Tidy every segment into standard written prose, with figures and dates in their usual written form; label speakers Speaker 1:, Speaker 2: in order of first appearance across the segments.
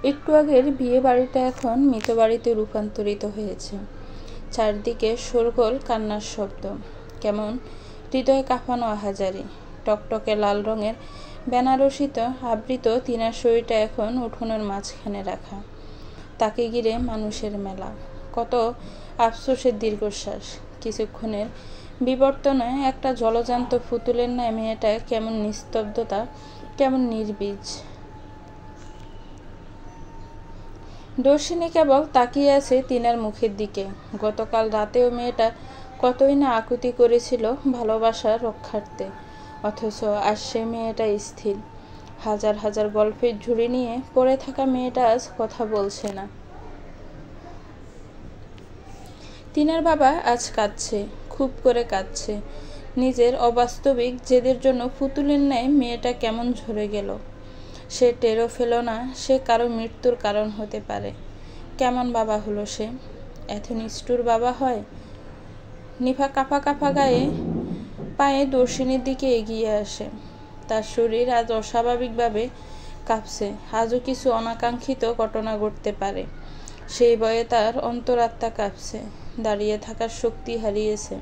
Speaker 1: একটু আগের বিয়ে বাড়িটা এখন মৃত বাড়িতে রূপান্তরিত হয়েছে। চারদিকে শোরগোল, কান্নার শব্দ, কেমন হৃদয় কাঁপানো আহাজারি। টকটকে লাল রঙের বেনারসিত আবৃত তিনার শরীরটা এখন উঠোনের মাঝখানে রাখা। তাকে ঘিরে মানুষের মেলা, কত আফসোসের দীর্ঘশ্বাস। কিছুক্ষণের বিবর্তনে একটা জলজান্ত ফুতুলের ন্যায় মেয়েটা কেমন নিস্তব্ধতা, কেমন নির্বীজ। দর্শিনী কেবল তাকিয়ে আছে তিনার মুখের দিকে। গতকাল রাতেও মেয়েটা কতই না আকুতি করেছিল ভালোবাসার রক্ষার্থে, অথচ আজ সে মেয়েটা স্থির। হাজার হাজার গল্পের ঝুড়ি নিয়ে পড়ে থাকা মেয়েটা আজ কথা বলছে না। তিনার বাবা আজ কাঁদছে, খুব করে কাঁদছে। নিজের অবাস্তবিক জেদের জন্য ফুতুলের ন্যায় মেয়েটা কেমন ঝরে গেল। সে টেরও ফেল না সে কারো মৃত্যুর কারণ হতে পারে। কেমন বাবা হলো সে, এত নিষ্ঠুর বাবা হয়? নিভা কাঁপা কাঁপা পায়ে দর্শিনীর দিকে এগিয়ে আসে। তার শরীর আজ অস্বাভাবিকভাবে কাঁপছে। আজও কিছু অনাকাঙ্ক্ষিত ঘটনা ঘটতে পারে। সেই ভয়ে তার অন্তরাত্মা কাঁপছে, দাঁড়িয়ে থাকার শক্তি হারিয়েছে।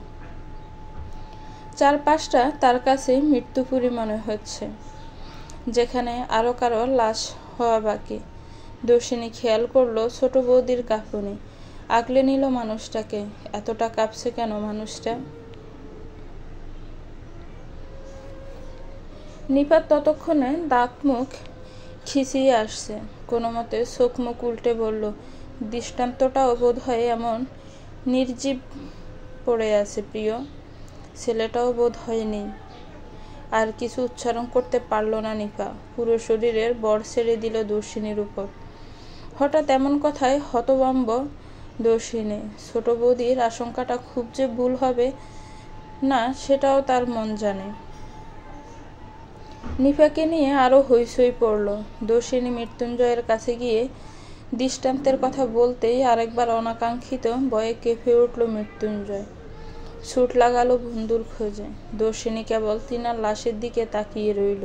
Speaker 1: চারপাশটা তার কাছে মৃত্যুপুরী মনে হচ্ছে, যেখানে আরো কারো লাশ হওয়া বাকি। দর্শিনী খেয়াল করলো ছোট বৌদির কাঁপুনি, আগলে নিল মানুষটাকে। এতটা কাঁপছে কেন মানুষটা? নিপাত ততক্ষণে দাঁত মুখ খিচিয়ে আসছে। কোনো মতে চোখ মুখ উল্টে বলল, দৃষ্টান্তটাও বোধ হয় এমন নির্জীব পড়ে আছে প্রিয়। ছেলেটাও বোধ হয় নেই। আর কিছু উচ্চারণ করতে পারল না নিপা। পুরো শরীরের বর ছেড়ে দিল দর্শিনীর উপর। হঠাৎ এমন কথায় হতভম্ব দর্শিনী। ছোট বৌদির আশঙ্কাটা খুব যে ভুল হবে না সেটাও তার মন জানে। নিপাকে নিয়ে আরো হইচই পড়ল। দর্শিনী মৃত্যুঞ্জয়ের কাছে গিয়ে দৃষ্টান্তের কথা বলতেই আরেকবার অনাকাঙ্ক্ষিত ভয়ে কেঁপে উঠল মৃত্যুঞ্জয়। ছুট লাগালো বন্ধুর খোঁজে। দর্শিনী কেবল তিনার লাশের দিকে তাকিয়ে রইল।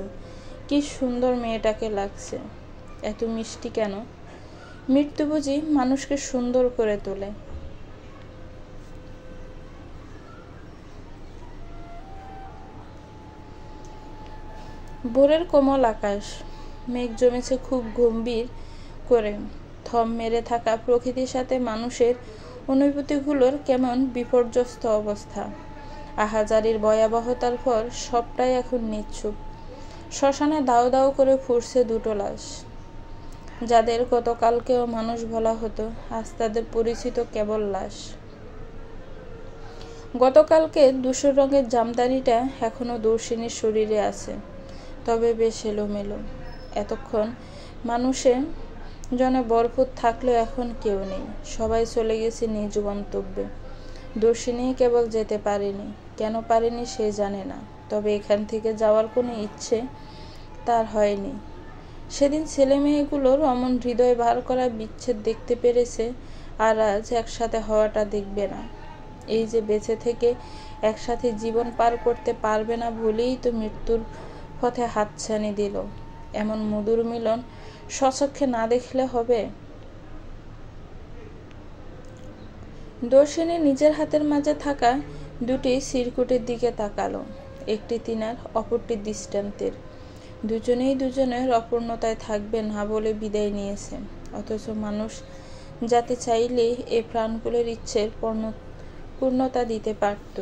Speaker 1: কি সুন্দর মেয়েটাকে লাগছে, এত মিষ্টি কেন? মৃত্যু বুঝি মানুষকে সুন্দর করে তোলে। ভোরের কোমল আকাশ, মেঘ জমেছে খুব গম্ভীর করে। থম মেরে থাকা প্রকৃতির সাথে মানুষের অনুভূতিগুলোর কেমন বিপর্যস্ত অবস্থা। আহাজারির ভয়াবহতার পর সবটাই এখন নিচ্ছুপ। শ্মশানে দাও দাও করে ফুটছে দুটো লাশ, যাদের গতকালকেও মানুষ বলা হতো, আজ তাদের পরিচিত কেবল লাশ। গতকালকে ধূসর রঙের জামদানিটা এখনো দর্শিনীর শরীরে আছে, তবে বেশ এলোমেলো। এতক্ষণ মানুষের জনে ভরপুর থাকলেও এখন কেউ নেই। সবাই চলে গেছে নিজ গন্তব্যে। দর্শিনী কেবল যেতে পারেনি। কেন পারেনি সে জানে না, তবে এখান থেকে যাওয়ার কোনো ইচ্ছে তার হয়নি। সেদিন ছেলে মেয়েগুলোর অমন হৃদয় ভার করা বিচ্ছেদ দেখতে পেরেছে, আর আজ একসাথে হওয়াটা দেখবে না। এই যে বেঁচে থেকে একসাথে জীবন পার করতে পারবে না বলেই তো মৃত্যুর পথে হাতছানি দিল। এমন মধুর মিলন স্বচক্ষে না দেখলে হবে? দর্শিনী নিজের হাতের মাঝে থাকা দুটি চিরকুটের দিকে তাকালো। একটি তিনার, অপরটি দৃষ্টান্তের। দুজনেই দুজনের অপূর্ণতায় থাকবে না বলে বিদায় নিয়েছে। অথচ মানুষ যাতে চাইলেই এ প্রাণকুলের ইচ্ছের পূর্ণতা দিতে পারত।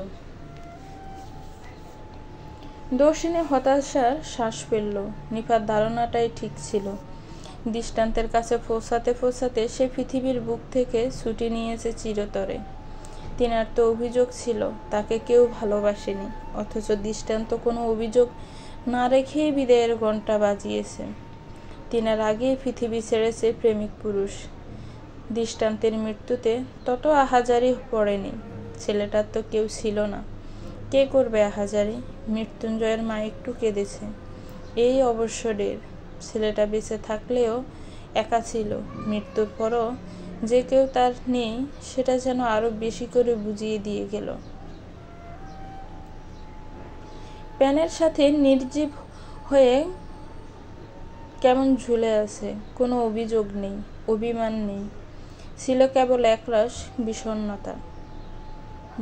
Speaker 1: দর্শিনী হতাশার শ্বাস ফেলল। নিপার ধারণাটাই ঠিক ছিল। দৃষ্টান্তের কাছে পৌঁছাতে পৌঁছাতে সে পৃথিবীর বুক থেকে ছুটি নিয়েছে চিরতরে। তিনার তো অভিযোগ ছিল তাকে কেউ ভালোবাসেনি, অথচ দৃষ্টান্ত কোনো অভিযোগ না রেখেই বিদায়ের ঘণ্টা বাজিয়েছে। তিনার আগেই পৃথিবী ছেড়েছে প্রেমিক পুরুষ। দৃষ্টান্তের মৃত্যুতে তত আহাজারি পড়েনি। ছেলেটার তো কেউ ছিল না, কে করবে আহাজারি? মৃত্যুঞ্জয়ের মা একটু কেঁদেছে। এই অবসরের ছেলেটা বেঁচে থাকলেও একা ছিল, মৃত্যুর পরও যে কেউ তার নেই সেটা যেন আরো বেশি করে বুঝিয়ে দিয়ে গেল। প্যানের সাথে নির্জীব হয়ে কেমন ঝুলে আছে, কোনো অভিযোগ নেই, অভিমান নেই, ছিল কেবল একরাশ বিষণ্ণতা।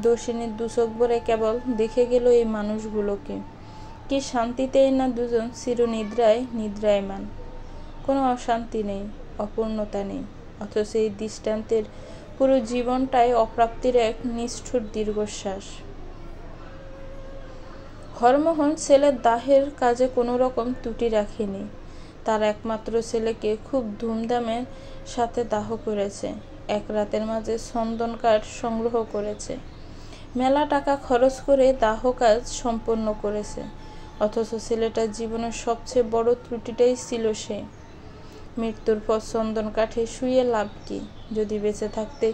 Speaker 1: দর্শিনীর দুচোখ ভরে কেবল দেখে গেল এই মানুষগুলোকে। কি শান্তিতেই না দুজন চিরনিদ্রায় নিদ্রায়মান। কোনো অশান্তি নেই, অপূর্ণতা নেই, অথচ এই দৃষ্টান্তের পুরো জীবনটাই অপ্রাপ্তির এক নিষ্ঠুর দীর্ঘশ্বাস। হরমোহন ছেলের দাহের কাজে কোনো রকম ত্রুটি রাখেনি। তার একমাত্র ছেলেকে খুব ধুমধামের সাথে দাহ করেছে। এক রাতের মাঝে চন্দন কাঠ সংগ্রহ করেছে, মেলা টাকা খরচ করে দাহ কাজ সম্পন্ন করেছে। অথচ ছেলেটার জীবনের সবচেয়ে বড় ত্রুটিটাই ছিল সে। মৃত্যুর পর চন্দন কাঠে শুয়ে লাভ কি, যদি বেঁচে থাকতে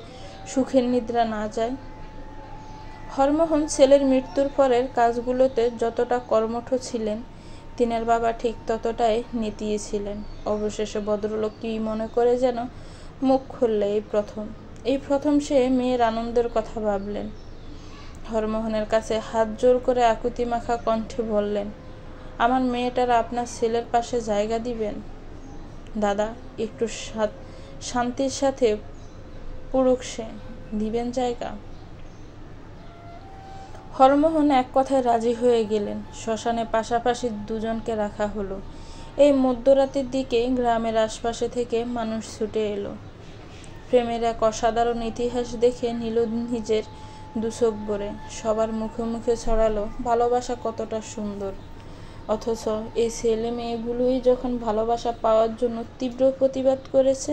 Speaker 1: সুখের নিদ্রা না যায়। হরমোহন ছেলের মৃত্যুর পরের কাজগুলোতে যতটা কর্মঠ ছিলেন, তিনের বাবা ঠিক ততটাই নেতিয়েছিলেন। অবশেষে ভদ্রলোক কি মনে করে যেন মুখ খুললে এই প্রথম সে মেয়ের আনন্দের কথা ভাবলেন। হরমোহনের কাছে হাত জোর করে আকুতি মাখা কণ্ঠে বললেন, আমার মেয়েটার আপনার ছেলের পাশে জায়গা দিবেন দাদা, একটু শান্তির সাথে পুরুক সে, দিবেন জায়গা। হরমোহন এক কথায় রাজি হয়ে গেলেন। শ্মশানে পাশাপাশি দুজনকে রাখা হলো। এই মধ্যরাতের দিকে গ্রামের আশপাশে থেকে মানুষ ছুটে এলো। প্রেমের এক অসাধারণ ইতিহাস দেখে নিল নিজের দুচোখ ভরে। সবার মুখে মুখে ছড়ালো ভালোবাসা কতটা সুন্দর। অথচ এই ছেলে মেয়েগুলোই যখন ভালোবাসা পাওয়ার জন্য তীব্র প্রতিবাদ করেছে,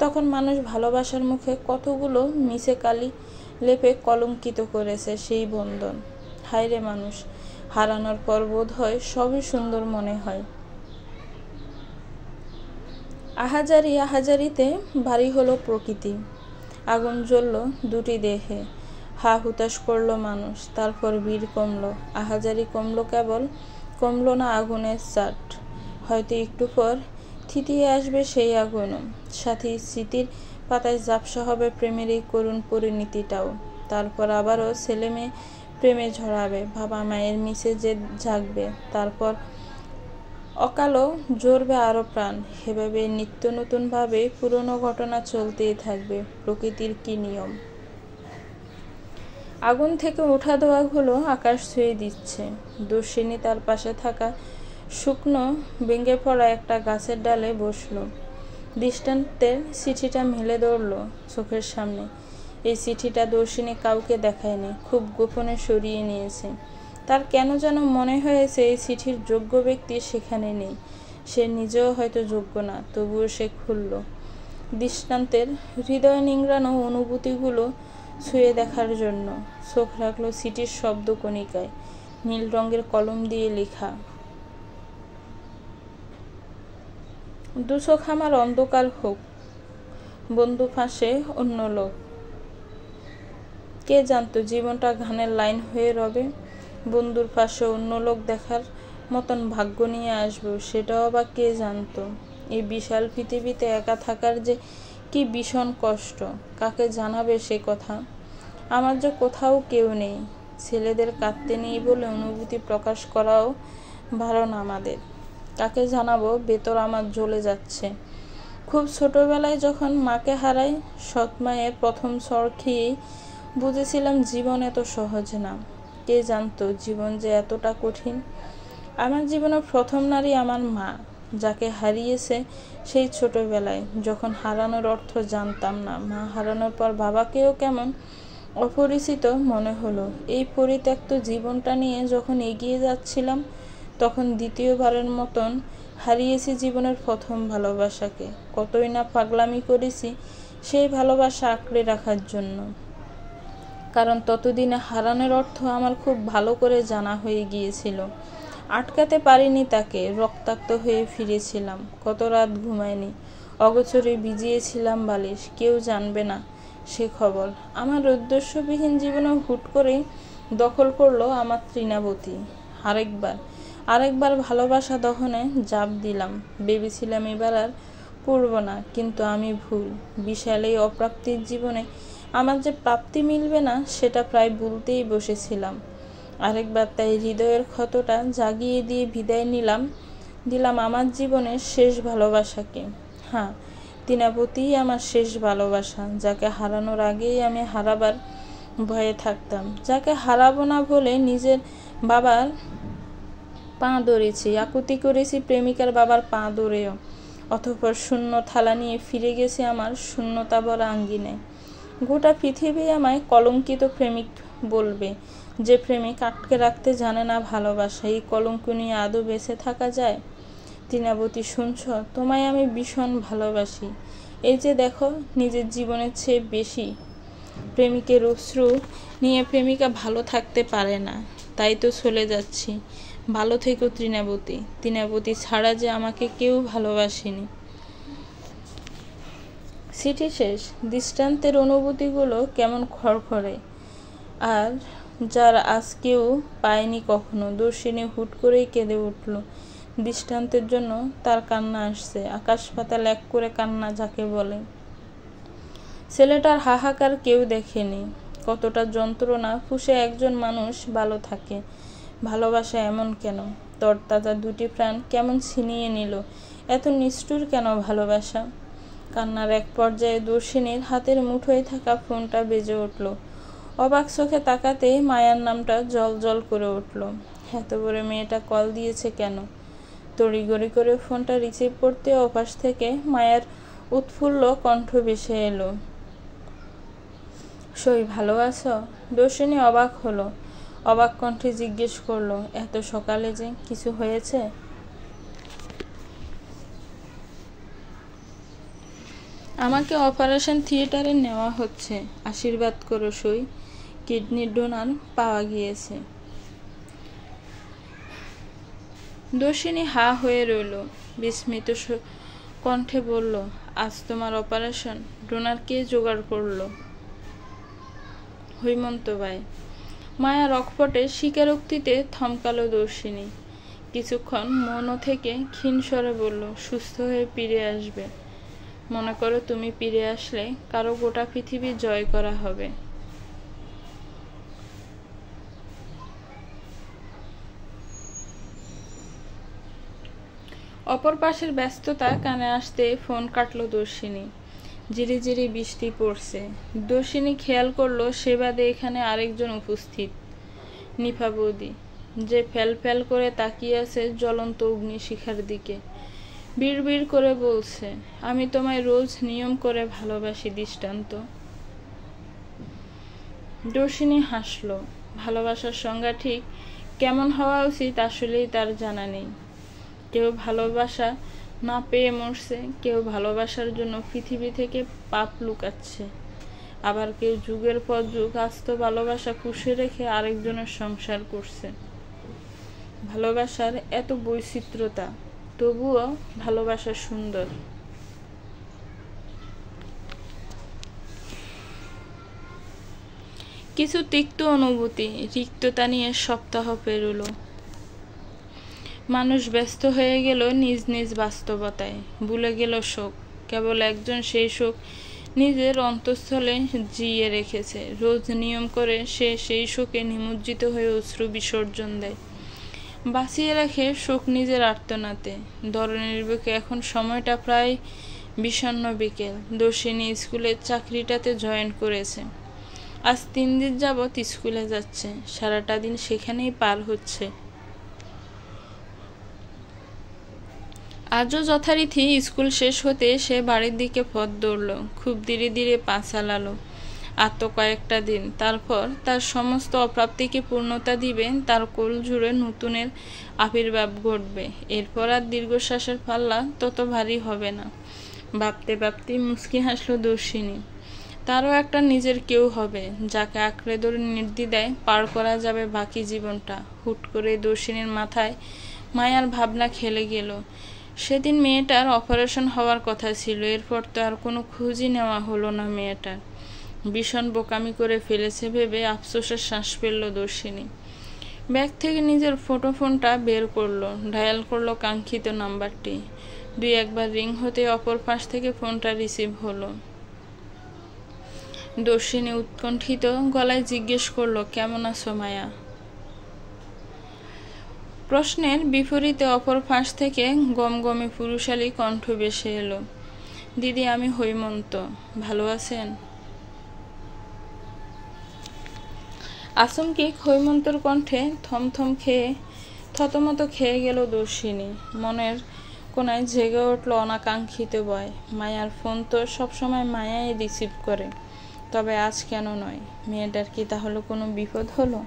Speaker 1: তখন মানুষ ভালোবাসার মুখে কতগুলো মিছে কালি লেপে কলঙ্কিত করেছে সেই বন্ধন। হায়রে মানুষ, হারানোর পর বোধ হয় সবই সুন্দর মনে হয়। আহাজারিতে ভারী হলো প্রকৃতি। আগুন জ্বলল দুটি দেহে, হা হুতাশ করলো মানুষ। তারপর ভিড় কমলো, আহাজারি কমলো, কেবল কমলো না আগুনের চাট। হয়তো একটু পর থিতিয়ে আসবে সেই আগুনও, সাথে স্মৃতির পাতায় ঝাপসা হবে প্রেমের এই করুণ পরিণতিটাও। তারপর আবারও ছেলে মেয়ে প্রেমে ঝরাবে, বাবা মায়ের মিশে যে জাগবে। তারপর অকালও জ্বরবে আরো প্রাণ। এভাবে নিত্য নতুন ভাবে পুরনো ঘটনা চলতেই থাকবে। প্রকৃতির কি নিয়ম! আগুন থেকে ওঠা ধোঁয়াগুলো আকাশ ছুঁয়ে দিচ্ছে। দর্শিনী তার পাশে থাকা শুকনো ভেঙে পড়া একটা গাছের ডালে বসলো। দৃষ্টান্তের চিঠিটা মেলে ধরল চোখের সামনে। এই চিঠিটা দর্শিনী কাউকে দেখায়নি, খুব গোপনে সরিয়ে নিয়েছে। তার কেন যেন মনে হয়েছে এই চিঠির যোগ্য ব্যক্তি সেখানে নেই। সে নিজেও হয়তো যোগ্য না, তবুও সে খুলল দৃষ্টান্তের হৃদয় নিংড়ানো অনুভূতিগুলো ছুঁয়ে দেখার জন্য। চোখ রাখলো চিঠির শব্দ কণিকায়, নীল রঙের কলম দিয়ে লেখা, দু চোখ আমার অন্ধকার হোক, বন্ধু ফাঁসে অন্য লোক। কে জানতো জীবনটা গানের লাইন হয়ে রবে। বন্ধুর পাশে অন্য লোক দেখার মতন ভাগ্য নিয়ে আসবো, সেটাও বা কে জানতো। এই বিশাল পৃথিবীতে একা থাকার যে কি ভীষণ কষ্ট, কাকে জানাবে সে কথা। আমার যে কোথাও কেউ নেই। ছেলেদের কাঁদতে নেই বলে অনুভূতি প্রকাশ করাও ভালো না আমাদের। কাকে জানাবো, ভেতর আমার জ্বলে যাচ্ছে। খুব ছোটবেলায় যখন মাকে হারাই, সৎ মায়ের প্রথম স্বর খেয়েই বুঝেছিলাম জীবন এত সহজ না। কে জানতো জীবন যে এতটা কঠিন। আমার জীবনের প্রথম নারী আমার মা, যাকে হারিয়েছে সেই ছোটবেলায়, যখন হারানোর অর্থ জানতাম না। মা হারানোর পর বাবাকেও কেমন অপরিচিত মনে হলো। এই পরিত্যক্ত জীবনটা নিয়ে যখন এগিয়ে যাচ্ছিলাম, তখন দ্বিতীয়বারের মতন হারিয়েছি জীবনের প্রথম ভালোবাসাকে। কতই না পাগলামি করেছি সেই ভালোবাসা আঁকড়ে রাখার জন্য। কারণ ততদিনে হারানোর অর্থ আমার খুব ভালো করে জানা হয়ে গিয়েছিল। আটকাতে পারিনি তাকে, রক্তাক্ত হয়ে ফিরেছিলাম। কত রাত ঘুমায়নি, অগোচরে ভিজিয়েছিলাম বালিশ। কেউ জানবে না সে খবর। আমার উদ্দেশ্যবিহীন জীবনে হুট করেই দখল করলো আমার তৃণাবতী। আরেকবার ভালোবাসা দহনে ঝাঁপ দিলাম। ভেবেছিলাম এবার আর পড়ব না, কিন্তু আমি ভুল। বিশাল এই অপ্রাপ্তির জীবনে আমার যে প্রাপ্তি মিলবে না, সেটা প্রায় বলতেই বসেছিলাম। আরেকবার তাই হৃদয়ের ক্ষতটা জাগিয়ে দিয়ে বিদায় নিলাম দিলাম আমার জীবনের শেষ ভালোবাসাকে। হ্যাঁ, টিনাবতীই আমার শেষ ভালোবাসা, যাকে হারানোর আগেই আমি হারাবার ভয়ে থাকতাম, যাকে হারাবো না বলে নিজের বাবার পা ধরেছি, আকুতি করেছি প্রেমিকার বাবার পা ধরেও। অতঃপর শূন্য থালা নিয়ে ফিরে গেছি আমার শূন্যতা ভরা আঙ্গিনায়। গোটা পৃথিবী আমায় কলঙ্কিত প্রেমিক বলবে, যে প্রেমিক আটকে রাখতে জানে না ভালোবাসা। এই কলঙ্ক নিয়ে আদৌ বেঁচে থাকা যায়? টিনাবতী, শুনছ? তোমায় আমি ভীষণ ভালোবাসি। এই যে দেখো, নিজের জীবনের চেয়ে বেশি। প্রেমিকের অশ্রু নিয়ে প্রেমিকা ভালো থাকতে পারে না, তাই তো চলে যাচ্ছি। ভালো থেকো টিনাবতী। টিনাবতী ছাড়া যে আমাকে কেউ ভালোবাসেনি। চিঠি শেষ। দৃষ্টান্তের অনুভূতিগুলো কেমন খড়খড়ে, আর যার আজ কেউ পায়নি কখনো। দর্শিনী হুট করেই কেঁদে উঠল। দৃষ্টান্তের জন্য তার কান্না আসছে, আকাশ পাতাল এক করে কান্না যাকে বলে। ছেলেটার হাহাকার কেউ দেখেনি। কতটা যন্ত্রণা পুষে একজন মানুষ ভালো থাকে। ভালোবাসা এমন কেন? তরতাজা দুটি প্রাণ কেমন ছিনিয়ে নিল। এত নিষ্ঠুর কেন ভালোবাসা? কান্নার এক পর্যায়ে দর্শিনীর হাতের মুঠোয় থাকা ফোনটা বেজে উঠল। অবাক চোখে তাকাতেই মায়ার নামটা জল জল করে উঠল। এত বড় মেয়েটা কল দিয়েছে কেন? তড়িঘড়ি করে ফোনটা রিসিভ করতে ওপাশ থেকে মায়ার উৎফুল্ল কণ্ঠ ভেসে এলো। সই, ভালো আছো? দর্শিনী অবাক হলো। অবাক কণ্ঠে জিজ্ঞেস করলো, এত সকালে যে, কিছু হয়েছে? আমাকে অপারেশন থিয়েটারে নেওয়া হচ্ছে, আশীর্বাদ করো সই। কিডনির ডোনার পাওয়া গিয়েছে। দর্শিনী হা হয়ে রইল। বিস্মিত কণ্ঠে বলল, আজ তোমার অপারেশন? ডোনার কে জোগাড় করলো? হৈমন্ত ভাই। মায়ার অকপটে স্বীকারোক্তিতে থমকালো দর্শিনী। কিছুক্ষণ মৌন থেকে ক্ষীণ স্বরে বলল, সুস্থ হয়ে ফিরে আসবে। মনে করো তুমি ফিরে আসলে কারো গোটা পৃথিবী জয় করা হবে। অপর পাশের ব্যস্ততা কানে আসতে ফোন কাটল দর্শিনী। ঝিরি ঝিরি বৃষ্টি পড়ছে। দর্শিনী খেয়াল করলো সে বাদে এখানে আরেকজন উপস্থিত, নিপা বৌদি, যে ফ্যাল ফ্যাল করে তাকিয়ে আছে জ্বলন্ত অগ্নিশিখার দিকে। বিড়বিড় করে বলছে, আমি তোমায় রোজ নিয়ম করে ভালোবাসি দৃষ্টান্ত। দর্শিনী হাসল। ভালোবাসার সংজ্ঞা ঠিক কেমন হওয়া উচিত আসলেই তার জানা নেই। কেউ ভালোবাসা না পেয়ে মরছে, কেউ ভালোবাসার জন্য পৃথিবী থেকে পাপ লুকাচ্ছে, আবার কেউ যুগের পর যুগ আস্ত ভালোবাসা পুষে রেখে আরেকজনের সংসার করছে। ভালোবাসার এত বৈচিত্র্যতা, তবুও ভালোবাসা সুন্দর। কিছু তিক্ত অনুভূতি, রিক্ততা নিয়ে সপ্তাহ পেরোলো। মানুষ ব্যস্ত হয়ে গেল নিজ নিজ বাস্তবতায়, ভুলে গেল শোক। কেবল একজন সেই শোক নিজের অন্তঃস্থলে জিয়ে রেখেছে। রোজ নিয়ম করে সে সেই শোকে নিমজ্জিত হয়ে অশ্রু বিসর্জন দেয়, বাঁচিয়ে রাখে শোক নিজের আর্তনাতে। ধরনের বুকে এখন সময়টা প্রায় বিষণ্ণ বিকেল। দর্শিনী স্কুলের চাকরিটাতে জয়েন করেছে। আজ 3 দিন যাবৎ স্কুলে যাচ্ছে, সারাটা দিন সেখানেই পার হচ্ছে। আজও যথারীতি স্কুল শেষ হতে সে বাড়ির দিকে পথ ধরল। খুব ধীরে ধীরে পা চালালো। আর তো কয়েকটা দিন, তারপর তার সমস্ত অপ্রাপ্তিকে পূর্ণতা দিবে, তার কোল জুড়ে নতুনের আবির্ভাব ঘটবে। এরপর আর দীর্ঘশ্বাসের পাল্লা তত ভারী হবে না। ভাবতে ভাবতে মুচকি হাসল দর্শিনী। তারও একটা নিজের কেউ হবে, যাকে আঁকড়ে ধরে নির্দ্বিধায় পার করা যাবে বাকি জীবনটা। হুট করে দর্শিনীর মাথায় মায়ার ভাবনা খেলে গেল। সেদিন মেয়েটার অপারেশন হওয়ার কথা ছিল, এরপর তো আর কোনো খোঁজই নেওয়া হলো না মেয়েটার। ভীষণ বোকামি করে ফেলেছে ভেবে আফসোসের শ্বাস ফেলল দর্শিনী। ব্যাগ থেকে নিজের ফোনটা বের করলো, ডায়াল করলো কাঙ্ক্ষিত নাম্বারটি। 2-1 বার রিং হতে অপর পাশ থেকে ফোনটা রিসিভ হলো। দর্শিনী উৎকণ্ঠিত গলায় জিজ্ঞেস করলো, কেমন আছো মায়া? প্রশ্নের বিপরীতে অপর ফাঁস থেকে গমগমে পুরুষালী কণ্ঠ ভেসে এলো। দিদি, আমি হৈমন্ত। ভালো আছেন? আচমকিক হৈমন্তর কণ্ঠে থতমত খেয়ে গেল দর্শিনী। মনের কোনায় জেগে উঠল অনাকাঙ্ক্ষিত ভয়। মায়ার ফোন তো সবসময় মায়াই রিসিভ করে, তবে আজ কেন নয়? মেয়েটার কি তাহলে কোনো বিপদ হলো?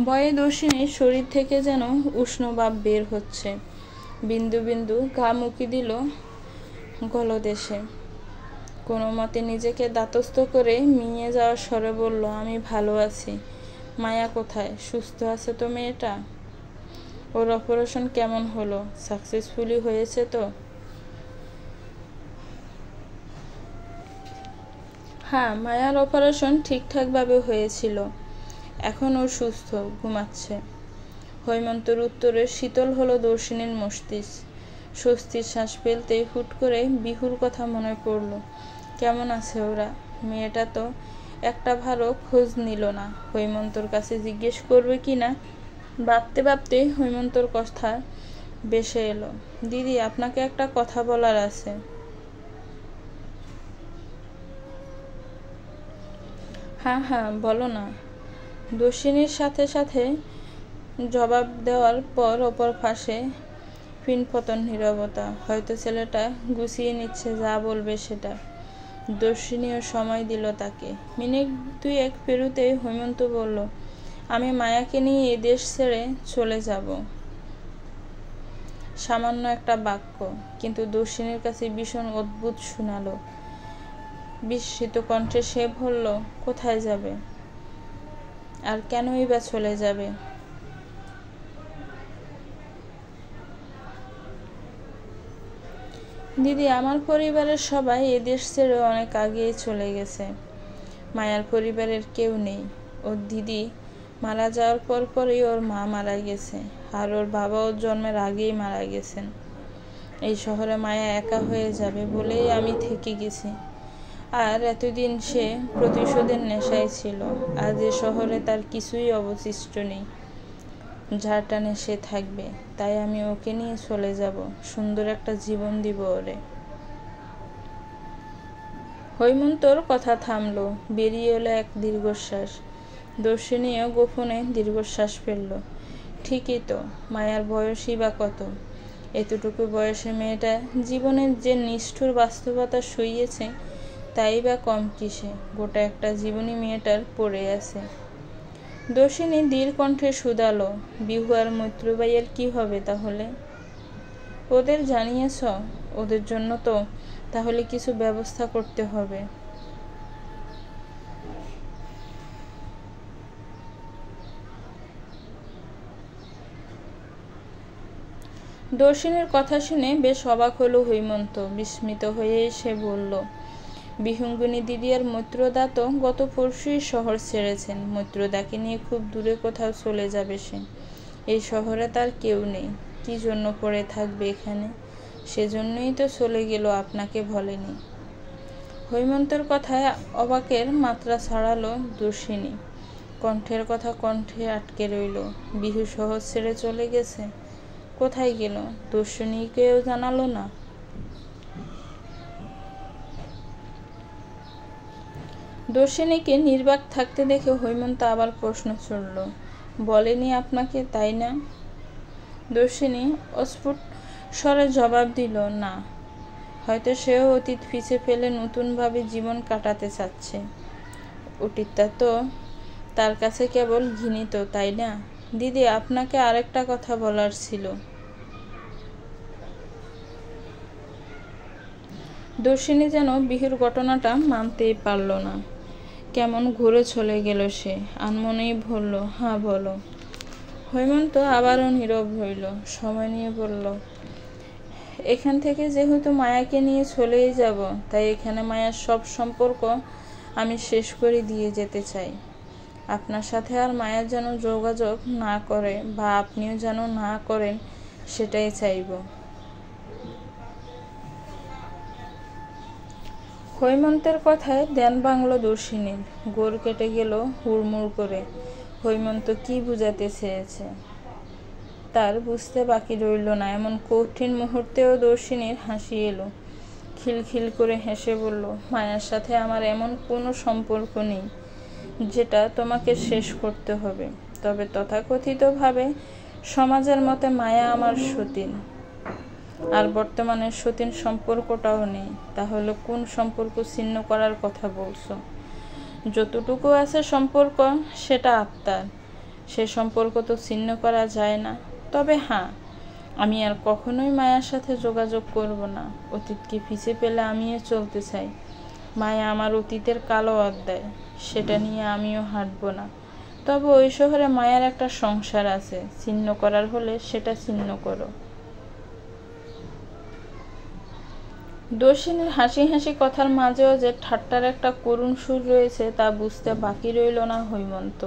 Speaker 1: ভয়ে দর্শিনীর শরীর থেকে যেন উষ্ণ ভাব বের হচ্ছে। বিন্দু বিন্দু গা মুখি দিল গলদেশে। কোনো মতে নিজেকে দাতস্থ করে মিয়ে যাওয়ার স্বরে বলল, আমি ভালো আছি। মায়া কোথায়? সুস্থ আছে তো মেয়েটা? ওর অপারেশন কেমন হলো? সাকসেসফুলি হয়েছে তো? হ্যাঁ, মায়ার অপারেশন ঠিকঠাকভাবে হয়েছিল। এখন ও সুস্থ, ঘুমাচ্ছে। হৈমন্তর উত্তরে শীতল হলো দর্শিনীর মস্তিষ্ক। স্বস্তির শ্বাস ফেলতেই হুট করে বিহুর কথা মনে পড়ল। কেমন আছে ওরা? মেয়েটা তো একটা ভালো খোঁজ নিল না। হৈমন্তর কাছে জিজ্ঞেস করবে কি না ভাবতে ভাবতে হৈমন্তর কথা ভেসে এলো। দিদি, আপনাকে একটা কথা বলার আছে। হ্যাঁ হ্যাঁ, বলো না। দর্শিনীর সাথে সাথে জবাব দেওয়ার পর অপর পাশে পিনপতন নীরবতা। হয়তো ছেলেটা গুছিয়ে নিচ্ছে যা বলবে সেটা। দর্শিনীও সময় দিল তাকে। মিনিট 2-1 পেরুতেই হৈমন্ত বলল, আমি মায়াকে নিয়ে এই দেশ ছেড়ে চলে যাব। সামান্য একটা বাক্য, কিন্তু দর্শিনীর কাছে ভীষণ অদ্ভুত শোনালো। বিস্মিত কণ্ঠে সে বলল, কোথায় যাবে? আর কেনই বা চলে যাবে? দিদি, আমার পরিবারের সবাই এদেশ ছেড়ে অনেক আগেই চলে গেছে। মায়ার পরিবারের কেউ নেই। ওর দিদি মারা যাওয়ার পরই ওর মা মারা গেছে, আর ওর বাবাও জন্মের আগেই মারা গেছেন। এই শহরে মায়া একা হয়ে যাবে বলেই আমি থেকে গেছি। আর এতদিন সে প্রতিশোধের নেশায় ছিল। আজ এ শহরে তার কিছুই অবশিষ্ট নেই যার টানে সে থাকবে। তাই আমি ওকে নিয়ে চলে যাব। সুন্দর একটা জীবন দিব ওরে। হৈমন্তর কথা থামলো। বেরিয়ে এলো এক দীর্ঘশ্বাস। দর্শিনীও গোপনে দীর্ঘশ্বাস ফেলল। ঠিকই তো, মায়ার বয়সই বা কত? এতটুকু বয়সে মেয়েটা জীবনের যে নিষ্ঠুর বাস্তবতা সইয়েছে তাই বা কম কিসে? গোটা একটা জীবনী মেয়েটার পড়ে আছে। দর্শিনী দীর কণ্ঠে শুধালো, বিহু আর মৈত্রবাইয়ের কি হবে তাহলে? ওদের জানিয়েছ? ওদের জন্য তো তাহলে কিছু ব্যবস্থা করতে হবে। দর্শিনীর কথা শুনে বেশ অবাক হলো হৈমন্ত। বিস্মিত হয়ে সে বলল, বিহঙ্গিনী দিদি আর মৈত্রদা তো গত পরশুই শহর ছেড়েছেন। মৈত্রদাকে নিয়ে খুব দূরে কোথাও চলে যাবে সে। এই শহরে তার কেউ নেই। কি জন্য পড়ে থাকবে এখানে? সেজন্যই তো চলে গেল, আপনাকে বলেনি। হৈমন্তের কথায় অবাকের মাত্রা ছাড়ালো দর্শিনী। কণ্ঠের কথা কণ্ঠে আটকে রইল। বিহু শহর ছেড়ে চলে গেছে? কোথায় গেল? দর্শিনীকেও জানালো না? দর্শিনীকে নির্বাক থাকতে দেখে হৈমন্ত আবার প্রশ্ন ছুড়ল, বলেনি আপনাকে, তাই না? দর্শিনী অস্ফুট স্বরে জবাব দিল, না। হয়তো সেও অতীত পিছে ফেলে নতুনভাবে জীবন কাটাতে চাচ্ছে। অতীতটা তো তার কাছে কেবল ঘৃণিত, তাই না? দিদি, আপনাকে আরেকটা কথা বলার ছিল। দর্শিনী যেন বিহুর ঘটনাটা মানতেই পারল না। কেমন ঘুরে চলে গেল সে। আনমনেই বলল, হ্যাঁ বলো। হৈমন্ত আবারও নীরব হইল। সময় নিয়ে বলল, এখান থেকে যেহেতু মায়াকে নিয়ে চলেই যাব, তাই এখানে মায়ার সব সম্পর্ক আমি শেষ করে দিয়ে যেতে চাই। আপনার সাথে আর মায়া যেন যোগাযোগ না করে, বা আপনিও যেন না করেন, সেটাই চাইব। হৈমন্তের কথায় ধ্যান ভাঙল দর্শিনীর। গোর কেটে গেল হুড়মুড় করে। হৈমন্ত কি বুঝাতে চেয়েছে? তার বুঝতে বাকি রইল না। এমন কঠিন মুহূর্তেও দর্শিনীর হাসি এলো। খিলখিল করে হেসে বলল, মায়ার সাথে আমার এমন কোনো সম্পর্ক নেই যেটা তোমাকে শেষ করতে হবে। তবে তথাকথিতভাবে সমাজের মতে মায়া আমার সতীন, আর বর্তমানে সতীন সম্পর্কটাও নেই। তাহলে কোন সম্পর্ক ছিন্ন করার কথা বলছো? যতটুকু আছে সম্পর্ক সেটা আত্মার, সে সম্পর্ক তো ছিন্ন করা যায় না। তবে হ্যাঁ, আমি আর কখনোই মায়ার সাথে যোগাযোগ করব না। অতীতকে পিছে পেলে আমিও চলতে চাই। মায়া আমার অতীতের কালো অধ্যায়, সেটা নিয়ে আমিও হাঁটব না। তবে ওই শহরে মায়ার একটা সংসার আছে, ছিন্ন করার হলে সেটা ছিন্ন করো। দর্শিনীর হাসি হাসি কথার মাঝেও যে ঠাট্টার একটা করুণ সুর রয়েছে তা বুঝতে বাকি রইল না হৈমন্ত।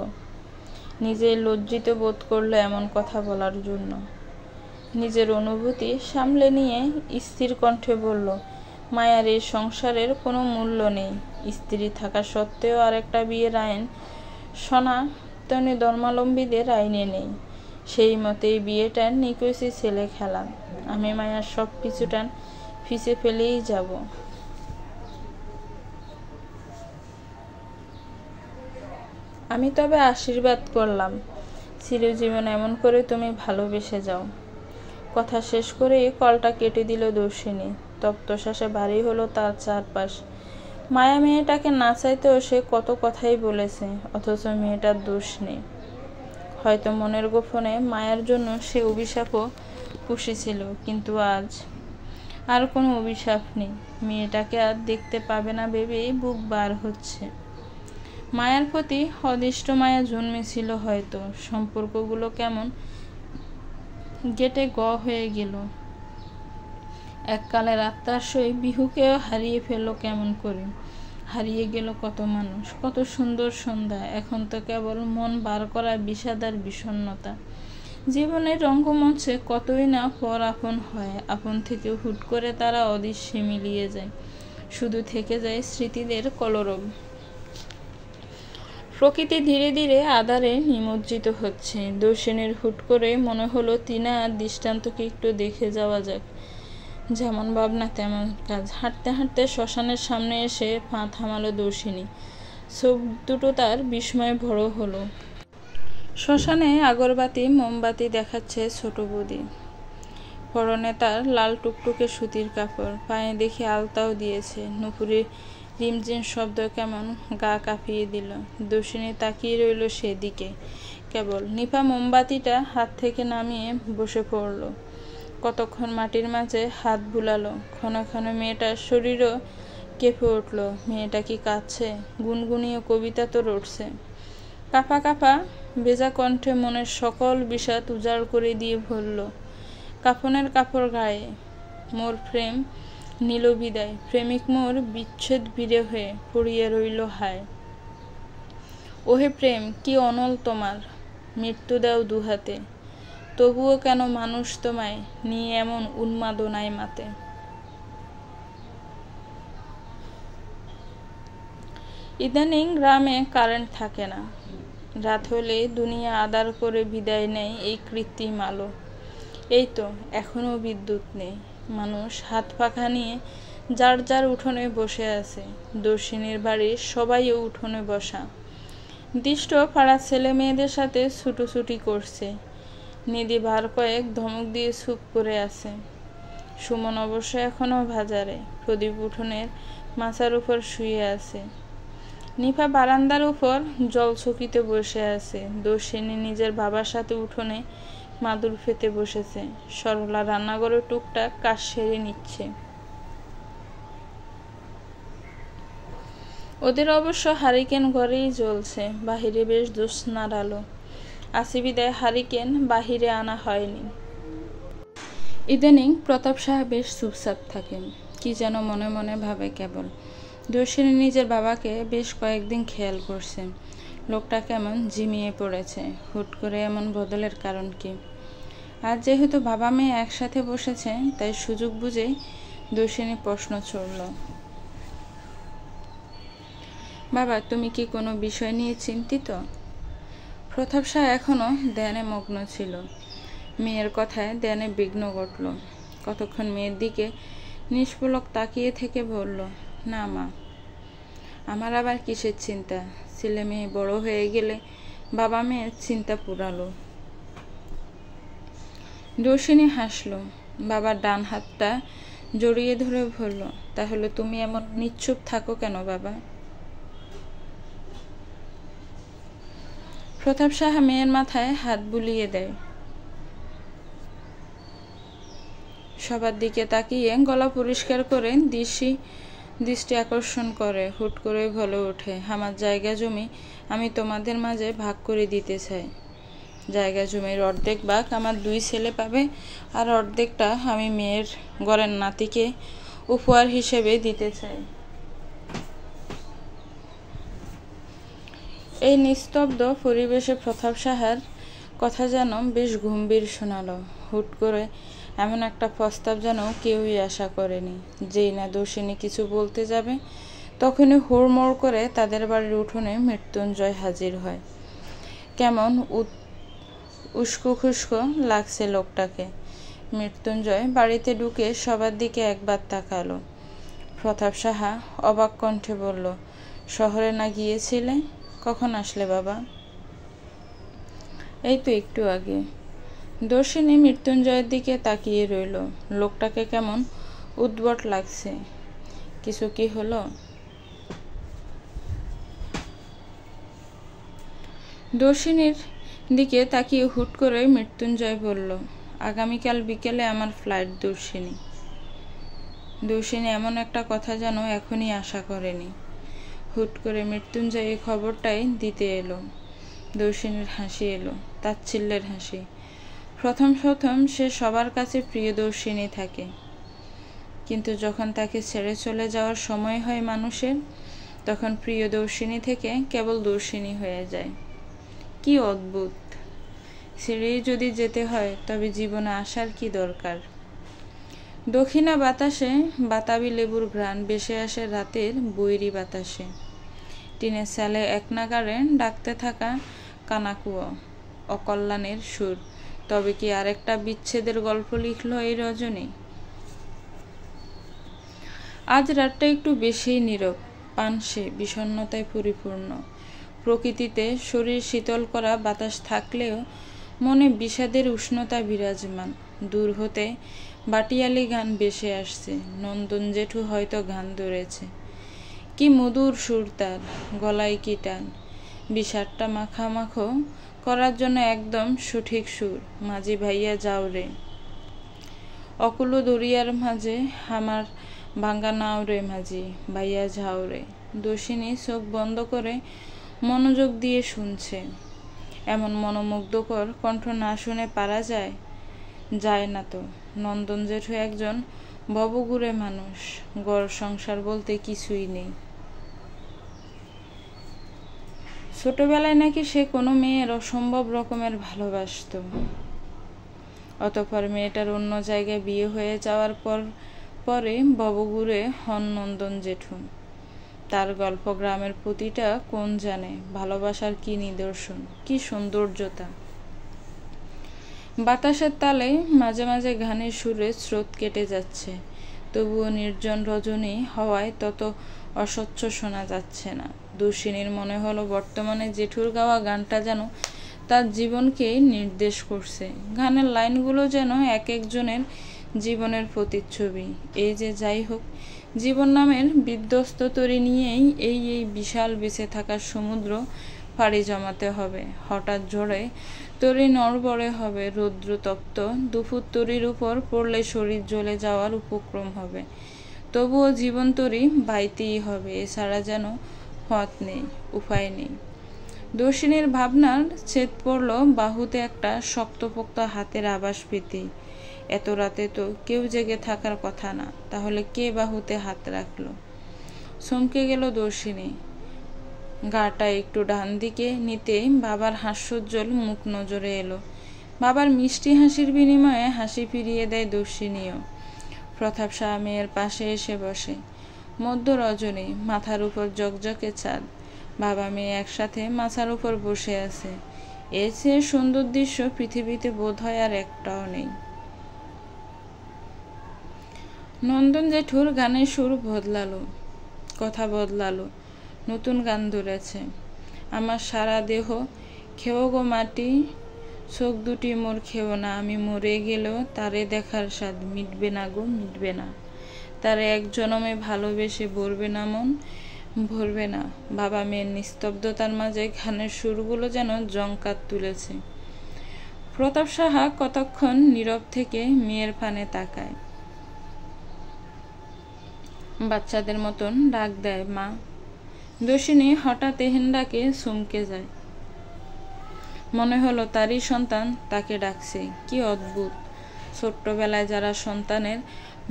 Speaker 1: নিজেই লজ্জিত বোধ করলো এমন কথা বলার জন্য। নিজের অনুভূতি সামলে নিয়ে স্থির কণ্ঠে বলল, মায়ার এই সংসারের কোনো মূল্য নেই। স্ত্রী থাকা সত্ত্বেও আরেকটা বিয়ের আইন সনাতনী ধর্মাবলম্বীদের আইনে নেই। সেই মতেই বিয়েটা নিকৈশি ছেলে খেলা। আমি মায়ার সব কিছুটা পিছে ফেলেই যাব। আমি তবে আশীর্বাদ করলাম, চিরজীবন এমন করে তুমি ভালোবেসে যাও। কথা শেষ করে কলটা কেটে দিল দর্শিনী। তপ্তশ্বাসে ভারী হলো তার চারপাশ। মায়া মেয়েটাকে না চাইতেও সে কত কথাই বলেছে, অথচ মেয়েটার দোষ নেই। হয়তো মনের গোপনে মায়ার জন্য সে অভিশাপও পুষেছিল, কিন্তু আজ আর কোনো অভিশাপ নেই। মেয়েটাকে আর দেখতে পাবে না ভেবেই বুক বার হচ্ছে। মায়ার প্রতি অদৃষ্ট মায়া জন্মেছিল হয়তো। সম্পর্কগুলো কেমন গেটে হয়ে গেল। এককালের আত্মার সই বিহুকেও হারিয়ে ফেলল কেমন করে। হারিয়ে গেল কত মানুষ, কত সুন্দর সন্ধ্যা। এখন তো কেবল মন বার করা বিষাদ আর বিষণ্ণতা। জীবনের রঙ্গমঞ্চে কতই না পর আপন হয়, আপন থেকে হুট করে তারা অদৃশ্যে মিলিয়ে যায়। শুধু থেকে যায় স্মৃতিদের কলরব। প্রকৃতি ধীরে ধীরে আঁধারে নিমজ্জিত হচ্ছে। দর্শিনীর হুট করে মনে হলো টিনা আর দৃষ্টান্তকে একটু দেখে যাওয়া যাক। যেমন ভাবনা তেমন কাজ। হাঁটতে হাঁটতে শ্মশানের সামনে এসে পা থামালো দর্শিনী। চোখ দুটো তার বিস্ময়ে বড় হলো। শ্মশানে আগরবাতি মোমবাতি দেখাচ্ছে ছোট বৌদি। পরনে তার লাল টুকটুকে সুতির কাপড়, পায়ে দেখে আলতাও দিয়েছে। নুপুরের রিমঝিম শব্দ কেমন গা কাঁপিয়ে দিল। দর্শিনী তাকিয়ে রইল সেদিকে। কেবল নিপা মোমবাতিটা হাত থেকে নামিয়ে বসে পড়ল। কতক্ষণ মাটির মাঝে হাত বুলালো। ক্ষণ ক্ষণ মেয়েটার শরীরও কেঁপে উঠল। মেয়েটা কি কাঁদছে? গুনগুনিয়ে কবিতা তো রটছে। কাঁপা কাঁপা ভেজা কণ্ঠে মনের সকল বিষাদ উজাড় করে দিয়ে বলল, কাফনের কাপড় গায়ে মোর প্রেম নীল বিদায়, প্রেমিক মোর বিচ্ছেদ ভিড়ে হয়ে পড়িয়া রইল হায়। ওহে প্রেম কি অনল তোমার, মৃত্যু দাও দুহাতে, তবুও কেন মানুষ তোমায় নিয়ে এমন উন্মাদনায় মাতে। ইদানিং গ্রামে কারেন্ট থাকে না। রাত হলে দুনিয়া আদার করে বিদায় নেয় এই কৃত্রিম আলো। এই তো এখনো বিদ্যুৎ নেই। মানুষ হাত পাখা নিয়ে যার যার উঠোনে বসে আছে। দর্শিনীর বাড়ির সবাইও উঠোনে বসা। দৃষ্ট পাড়া ছেলে মেয়েদের সাথে ছুটোছুটি করছে। নিধি বার কয়েক ধমক দিয়ে চুপ করে আছে। সুমন অবশ্য এখনো বাজারে। প্রদীপ উঠোনের মাচার উপর শুয়ে আছে। নিপা বারান্দার উপর জলচকিতে বসে আছে। দর্শিনী নিজের বাবার সাথে উঠোনে মাদুর পেতে বসেছে। সরলা রান্নাঘরে টুকটাক কাজ সেরে নিচ্ছে। ওদের অবশ্য হারিকেন ঘরেই জ্বলছে। বাহিরে বেশ জ্যোৎস্নার আলো। আসিবিদায় হারিকেন বাহিরে আনা হয়নি। ইদানিং প্রতাপ সাহা বেশ চুপচাপ থাকেন। কি যেন মনে মনে ভাবে কেবল। দর্শিনী নিজের বাবাকে বেশ কয়েকদিন খেয়াল করছে। লোকটা কেমন ঝিমিয়ে পড়েছে। হুট করে এমন বদলের কারণ কি? আজ যেহেতু বাবা মেয়ে একসাথে বসেছে, তাই সুযোগ বুঝেই দর্শিনী প্রশ্ন ছড়ল, বাবা তুমি কি কোনো বিষয় নিয়ে চিন্তিত? প্রতাপ সাহা এখনো ধ্যানে মগ্ন ছিল। মেয়ের কথায় ধ্যানে বিঘ্ন ঘটল। কতক্ষণ মেয়ের দিকে নিষ্পলক তাকিয়ে থেকে বলল, না মা, আমার আবার কিসের চিন্তা? ছেলে মেয়ে বড় হয়ে গেলে বাবা মেয়ের চিন্তা পুরালো। দর্শিনী হাসল। বাবার ডান হাতটা জড়িয়ে ধরে বলল, তাহলে তুমি এমন নিশ্চুপ থাকো কেন বাবা? প্রতাপ সাহা মেয়ের মাথায় হাত বুলিয়ে দেয়। সবার দিকে তাকিয়ে গলা পরিষ্কার করে দৃষ্টি আকর্ষণ করে। হুট করে বলে ওঠে, আমার জায়গা জমি আমি তোমাদের মাঝে ভাগ করে দিতে চাই। জায়গা জমির অর্ধেক ভাগ আমার 2 ছেলে পাবে, আর অর্ধেকটা আমি মেয়ের ঘরের নাতিকে উপহার হিসেবে দিতে চাই। এই নিস্তব্ধ পরিবেশে প্রতাপ সাহার কথা যেন বেশ গম্ভীর শোনালো। হুট করে এমন একটা প্রস্তাব যেন কেউই আশা করেনি। যেই না দর্শিনী কিছু বলতে যাবে, তখনই হুড়মুড় করে তাদের বাড়ির উঠোনে মৃত্যুঞ্জয় হাজির হয়। কেমন উস্কো খুস্কো লাগছে লোকটাকে। মৃত্যুঞ্জয় বাড়িতে ঢুকে সবার দিকে একবার তাকালো। প্রতাপ সাহা অবাক কণ্ঠে বলল, শহরে না গিয়েছিলে? কখন আসলে বাবা? এই তো একটু আগে। দর্শিনী মৃত্যুঞ্জয়ের দিকে তাকিয়ে রইল। লোকটাকে কেমন উদ্ভট লাগছে। কিছু কি হলো? দর্শিনীর দিকে তাকিয়ে হুট করে মৃত্যুঞ্জয় বলল, আগামীকাল বিকেলে আমার ফ্লাইট। দর্শিনী এমন একটা কথা যেন এখনই আশা করেনি। হুট করে মৃত্যুঞ্জয় এই খবরটাই দিতে এলো। দর্শিনীর হাসি এলো, তাচ্ছিল্যের হাসি। প্রথম সে সবার কাছে প্রিয়দর্শিনী থাকে, কিন্তু যখন তাকে ছেড়ে চলে যাওয়ার সময় হয় মানুষের, তখন প্রিয়দর্শিনী থেকে কেবল দর্শিনী হয়ে যায়। কি অদ্ভুত! ছেড়েই যদি যেতে হয়, তবে জীবনে আসার কি দরকার? দক্ষিণা বাতাসে বাতাবি লেবুর ঘ্রাণ ভেসে আসে রাতের বৈরী বাতাসে। টিনের চালে এক নাগাড়ে ডাকতে থাকা কানাকুয়ো অকল্যাণের সুর। তবে কি আরেকটা বিচ্ছেদের গল্প লিখল এই রজনী? আজ রাতটা একটু বেশিই নীরব, পানসে বিষণ্ণতায় পরিপূর্ণ। প্রকৃতিতে শরীর শীতল করা বাতাস থাকলেও মনে বিষাদের উষ্ণতা বিরাজমান। দূর হতে বাটিয়ালি গান ভেসে আসছে। নন্দন জেঠু হয়তো গান ধরেছে। কি মধুর সুর তার, গলায় কি টান! বিষাদটা মাখামাখো করার জন্য একদম সঠিক সুর। মাঝি ভাইয়া যাও রে, অকুল দরিয়ার মাঝে আমার ভাঙ্গা নাও রে, মাঝি ভাইয়া যাও রে। দর্শিনী চোখ বন্ধ করে মনোযোগ দিয়ে শুনছে। এমন মনোমুগ্ধকর কণ্ঠ না শুনে পারা যায় না তো। নন্দন জেঠু একজন ভবঘুরে মানুষ। ঘর সংসার বলতে কিছুই নেই। ছোটবেলায় নাকি সে কোনো মেয়ের অসম্ভব রকমের ভালোবাসত। অতঃপর মেয়েটার অন্য জায়গায় বিয়ে হয়ে যাওয়ার পরে ভবঘুরে হন নন্দন জেঠু। তার গল্প গ্রামের প্রতিটা কোন জানে ভালোবাসার কি নিদর্শন, কি সৌন্দর্যতা। বাতাসের তালে মাঝে মাঝে গানের সুরে স্রোত কেটে যাচ্ছে, তবুও নির্জন রজনী হওয়ায় তত অস্বচ্ছ শোনা যাচ্ছে না। দর্শিনীর মনে হলো বর্তমানে জেঠুর গাওয়া গানটা যেন তার জীবনকে নির্দেশ করছে। গানের লাইনগুলো যেন এক একজনের জীবনের প্রতিচ্ছবি। এই যে যাই হোক, জীবন নামের বিধ্বস্ত তরী নিয়েই এই বিশাল বেঁচে থাকার সমুদ্র পাড়ি জমাতে হবে। হঠাৎ ঝড়ে তরী নড়বড়ে হবে, রৌদ্রতপ্ত দুপুর তরীর উপর পড়লে শরীর জ্বলে যাওয়ার উপক্রম হবে। তবুও জীবন তরী বাইতেই হবে, এছাড়া যেন পথ নেই, উপায় নেই। দর্শিনীর ভাবনার ছেদ পড়ল বাহুতে একটা শক্তপোক্ত হাতের আভাস পেতে। এত রাতে তো কেউ জেগে থাকার কথা না, তাহলে কে বাহুতে হাত রাখলো? চমকে গেল দর্শিনী। গাটা একটু ডান দিকে নিতে বাবার হাস্যোজ্জ্বল মুখ নজরে এলো। বাবার মিষ্টি হাসির বিনিময়ে হাসি ফিরিয়ে দেয় দর্শিনীও। প্রতাপ সাহা মেয়ের পাশে এসে বসে। মধ্য রজনী, মাথার উপর জকজকে চাঁদ। বাবা মেয়ে একসাথে মাথার উপর বসে আছে। এর চেয়ে সুন্দর দৃশ্য পৃথিবীতে বোধহয় আর একটাও নেই। নন্দন জেঠুর গানের সুর বদলালো, কথা বদলালো, নতুন গান ধরেছে। আমার সারা দেহ খেও গো মাটি, চোখ দুটি মোর খেও না, আমি মরে গেলেও তারে দেখার স্বাদ মিটবে না গো, মিটবে না। তারে এক জনমে ভালোবেসে ভরবে না মন, ভরবে না। বাবা মেয়ের নিস্তব্ধতার মাঝে গানের সুরগুলো যেন জংকার তুলেছে। প্রতাপ সাহা কতক্ষণ নীরব থেকে মেয়ের পানে তাকায়, বাচ্চাদের মতন ডাক দেয়, মা। দর্শিনী হঠাৎ এহেন ডাকে চমকে যায়। মনে হলো তারই সন্তান তাকে ডাকছে। কি অদ্ভুত! ছোট্টবেলায় যারা সন্তানের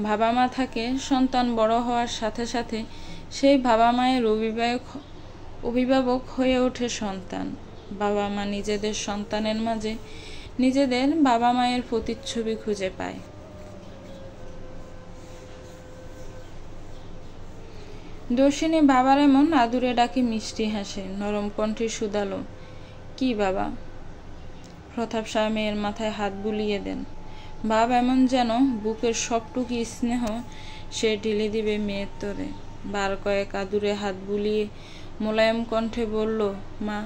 Speaker 1: বাবা মা থাকে, সন্তান বড় হওয়ার সাথে সাথে সেই বাবা মায়ের অভিভাবক হয়ে ওঠে সন্তান। বাবা মা নিজেদের সন্তানের মাঝে নিজেদের বাবা মায়ের প্রতিচ্ছবি খুঁজে পায়। দর্শিনী বাবার এমন আদুরে ডাকে মিষ্টি হাসে, নরম কণ্ঠে শুধালো, কি বাবা? প্রতাপ শাহ মেয়ের মাথায় হাত বুলিয়ে দেন। বাপ এমন যেন বুকের সবটুকু স্নেহ সে ঢেলে দিবে মেয়ের তরে। বার কয়েক আদুরে হাত বুলিয়ে মোলায়েম কণ্ঠে বলল, মা,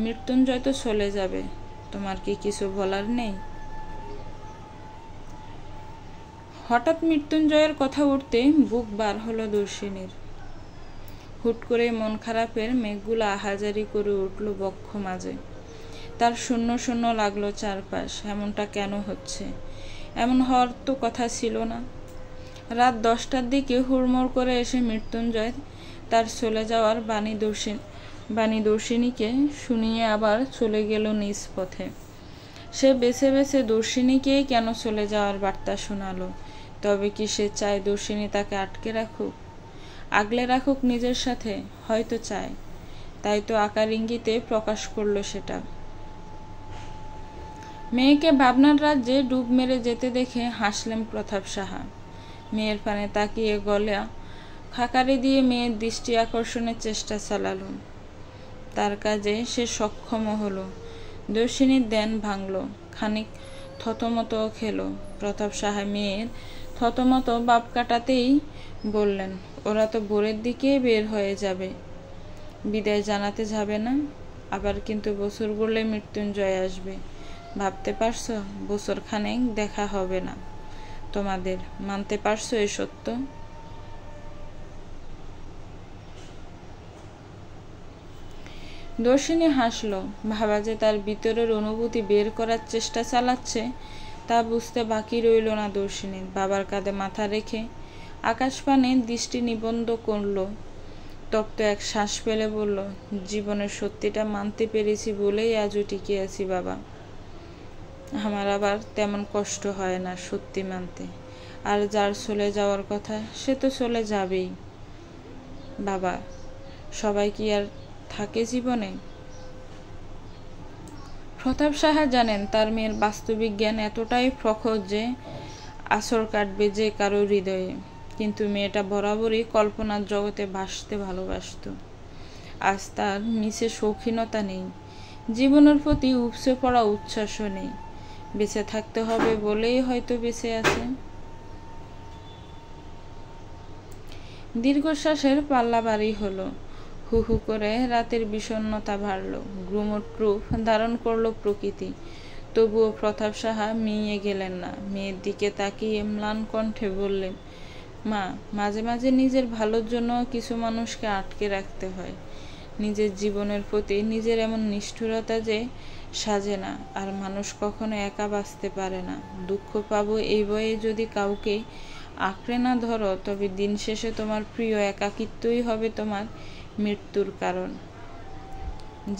Speaker 1: মৃত্যুঞ্জয় তো চলে যাবে, তোমার কি কিছু বলার নেই? হঠাৎ মৃত্যুঞ্জয়ের কথা উঠতে বুক বার হলো দর্শিনীর। হুট করে মন খারাপের মেঘগুলো আহাজারি করে উঠল বক্ষ মাঝে। তার শূন্য শূন্য লাগলো চারপাশ। এমনটা কেন হচ্ছে? এমন হওয়ার তো কথা ছিল না। রাত 10টার দিকে হুড়মুড় করে এসে মৃত্যুঞ্জয় তার চলে যাওয়ার বাণী দর্শিনীকে শুনিয়ে আবার চলে গেল নিজ পথে। সে বেছে বেছে দর্শিনীকেই কেন চলে যাওয়ার বার্তা শোনালো? তবে কি সে চায় দর্শিনী তাকে আটকে রাখুক, আগলে রাখুক নিজের সাথে? হয়তো চায়, তাই তো আকার ইঙ্গিতে প্রকাশ করলো সেটা। মেয়েকে ভাবনার রাজ্যে ডুব মেরে যেতে দেখে হাসলেন প্রতাপ সাহা। মেয়ের পানে তাকিয়ে গলা খাকারি দিয়ে মেয়ের দৃষ্টি আকর্ষণের চেষ্টা চালালো। তার কাজে সে সক্ষম হলো। দর্শিনীর ধ্যান ভাঙল, খানিক থতমত খেলো। প্রতাপ সাহা মেয়ের থতমত বাপ কাটাতেই বললেন, ওরা তো ভোরের দিকে বের হয়ে যাবে, বিদায় জানাতে যাবে না? আবার কিন্তু বছর গড়লে মৃত্যুঞ্জয় আসবে। ভাবতে পারছো বছর খানেক দেখা হবে না তোমাদের? মানতে পারছো এ সত্য? দর্শিনী হাসল। ভাবা যে তার ভিতরের অনুভূতি বের করার চেষ্টা চালাচ্ছে তা বুঝতে বাকি রইল না দর্শিনীর। বাবার কাঁধে মাথা রেখে আকাশপানে দৃষ্টি নিবদ্ধ করল। তপ্ত এক শ্বাস ফেলে বলল, জীবনের সত্যিটা মানতে পেরেছি বলেই আজও টিকে আছি বাবা। আমার আবার তেমন কষ্ট হয় না সত্যি মানতে। আর যার চলে যাওয়ার কথা সে তো চলে যাবেই বাবা। সবাই কি আর থাকে জীবনে? প্রতাপ সাহা জানেন তার মেয়ের বাস্তবিক জ্ঞান এতটাই প্রখর যে আছর কাটবে যে কারো হৃদয়ে। কিন্তু মেয়েটা বরাবরই কল্পনার জগতে ভাসতে ভালোবাসত। আজ তার মিছে শৌখিনতা নেই, জীবনের প্রতি উপচে পড়া উচ্ছ্বাসও নেই। বেঁচে থাকতে হবে বলেই হয়তো বেঁচে আছে। দীর্ঘশ্বাসের পাল্লা ভারী হলো। হু হু করে রাতের বিষণ্ণতা বাড়ল। গ্রুমট রূপ ধারণ করল প্রকৃতি। তবুও প্রতাপ সাহা মিইয়ে গেলেন না। মেয়ের দিকে তাকিয়ে ম্লান কণ্ঠে বললেন, মা, মাঝে মাঝে নিজের ভালোর জন্য কিছু মানুষকে আটকে রাখতে হয়। নিজের জীবনের প্রতি নিজের এমন নিষ্ঠুরতা যে সাজে না। আর মানুষ কখনো একা বাঁচতে পারে না। দুঃখ পাবো এই বয়ে যদি কাউকে আঁকড়ে না ধরো, তবে দিন শেষে তোমার প্রিয় একাকিত্বই হবে তোমার মৃত্যুর কারণ।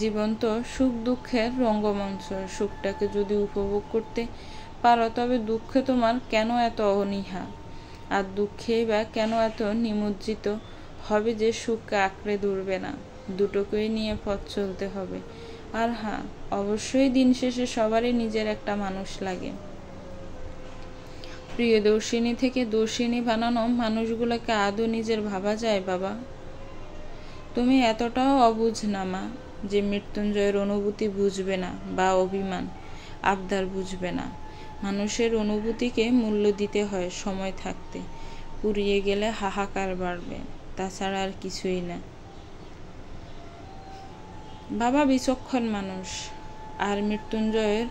Speaker 1: জীবন তো সুখ দুঃখের রঙ্গমঞ্চ। সুখটাকে যদি উপভোগ করতে পারো, তবে দুঃখে তোমার কেন এত অনীহা? আর দুঃখেই বা কেন এত নিমজ্জিত হবে যে সুখকে আঁকড়ে ধরবে না? দুটোকেই নিয়ে পথ চলতে হবে। আর হ্যাঁ, অবশ্যই দিন শেষে সবারই নিজের একটা মানুষ লাগে। প্রিয়দর্শিনী থেকে দর্শিনী বানানো মানুষগুলোকে আদৌ নিজের ভাবা যায় বাবা? তুমি এতটাও অবুঝ না মা। যে মৃত্যুঞ্জয়ের অনুভূতি বুঝবে না বা অভিমান আবদার বুঝবে না। মানুষের অনুভূতিকে মূল্য দিতে হয় সময় থাকতে, পুড়িয়ে গেলে হাহাকার বাড়বে, তাছাড়া আর কিছুই না। বাবা বিচক্ষণ মানুষ, আর মৃত্যুঞ্জয়ের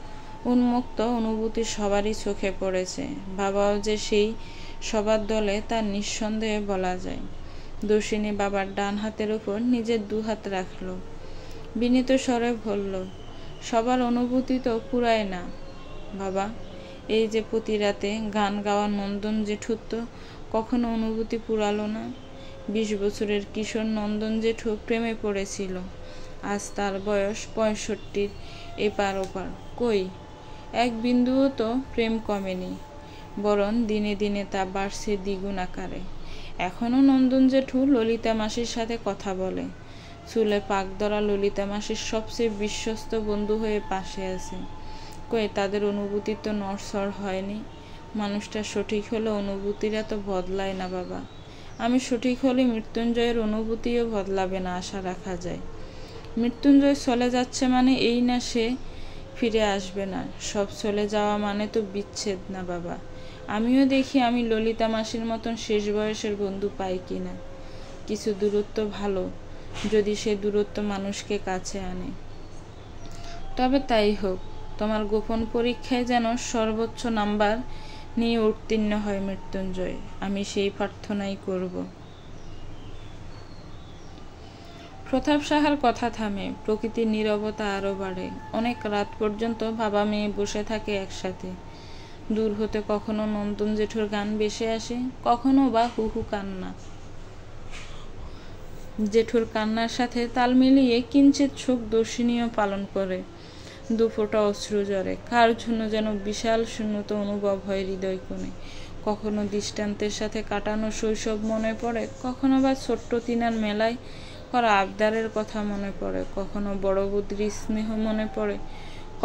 Speaker 1: উন্মুক্ত অনুভূতি সবারই চোখে পড়েছে। বাবাও যে সেই সবার দলে তা নিঃসন্দেহে বলা যায়। দর্শিনী বাবার ডান হাতের উপর নিজের দুহাত রাখল, বিনীত স্বরে বলল, সবার অনুভূতি তো পুরায় না বাবা। এই যে প্রতি রাতে গান গাওয়া নন্দন জেঠুর তো কখনো অনুভূতি পুরালো না। 20 বছরের কিশোর নন্দন জেঠু প্রেমে পড়েছিল, আজ তার বয়স 65 এপার ওপার। কই, এক বিন্দুও তো প্রেম কমেনি, বরং দিনে দিনে তা বাড়ছে দ্বিগুণ আকারে। এখনও নন্দন জেঠু ললিতা মাসির সাথে কথা বলে, চুলে পাক ধরা ললিতা মাসির সবচেয়ে বিশ্বস্ত বন্ধু হয়ে পাশে আছে। কই, তাদের অনুভূতি তো নড়চড় হয়নি। মানুষটা সঠিক হলে অনুভূতিরা তো বদলায় না বাবা। আমি সঠিক হলে মৃত্যুঞ্জয়ের অনুভূতিও বদলাবে না আশা রাখা যায়। মৃত্যুঞ্জয় চলে যাচ্ছে মানে এই না সে ফিরে আসবে না। সব চলে যাওয়া মানে তো বিচ্ছেদ না বাবা। আমিও দেখি আমি ললিতা মাসির মতন শেষ বয়সের বন্ধু পাই কিনা। কিছু দূরত্ব ভালো, যদি সে দূরত্ব মানুষকে কাছে আনে। তবে তাই হোক, তোমার গোপন পরীক্ষায় যেন সর্বোচ্চ নাম্বার নিয়ে উত্তীর্ণ হয় মৃত্যুঞ্জয়, আমি সেই প্রার্থনাই করব। প্রতাপ সাহার কথা থামে, প্রকৃতির নীরবতা আরো বাড়ে। অনেক রাত পর্যন্ত বাবা মেয়ে বসে থাকে একসাথে। দূর হতে কখনো নন্দন জেঠুর গান ভেসে আসে, কখনো বা হুহু কান্না। জেঠুর কান্নার সাথে তাল মিলিয়ে কিঞ্চিৎ শোক দর্শনীয় পালন করে। দুফোঁটা অশ্রু ঝরে, কার জন্য যেন বিশাল শূন্যতা অনুভব হয় হৃদয় কোণে। কখনো দৃষ্টান্তের সাথে কাটানো শৈশব মনে পড়ে, কখনো বা ছোট্ট তিনার মেলায় করা আবদারের কথা মনে পড়ে, কখনো বড় বৌদির স্নেহ মনে পড়ে,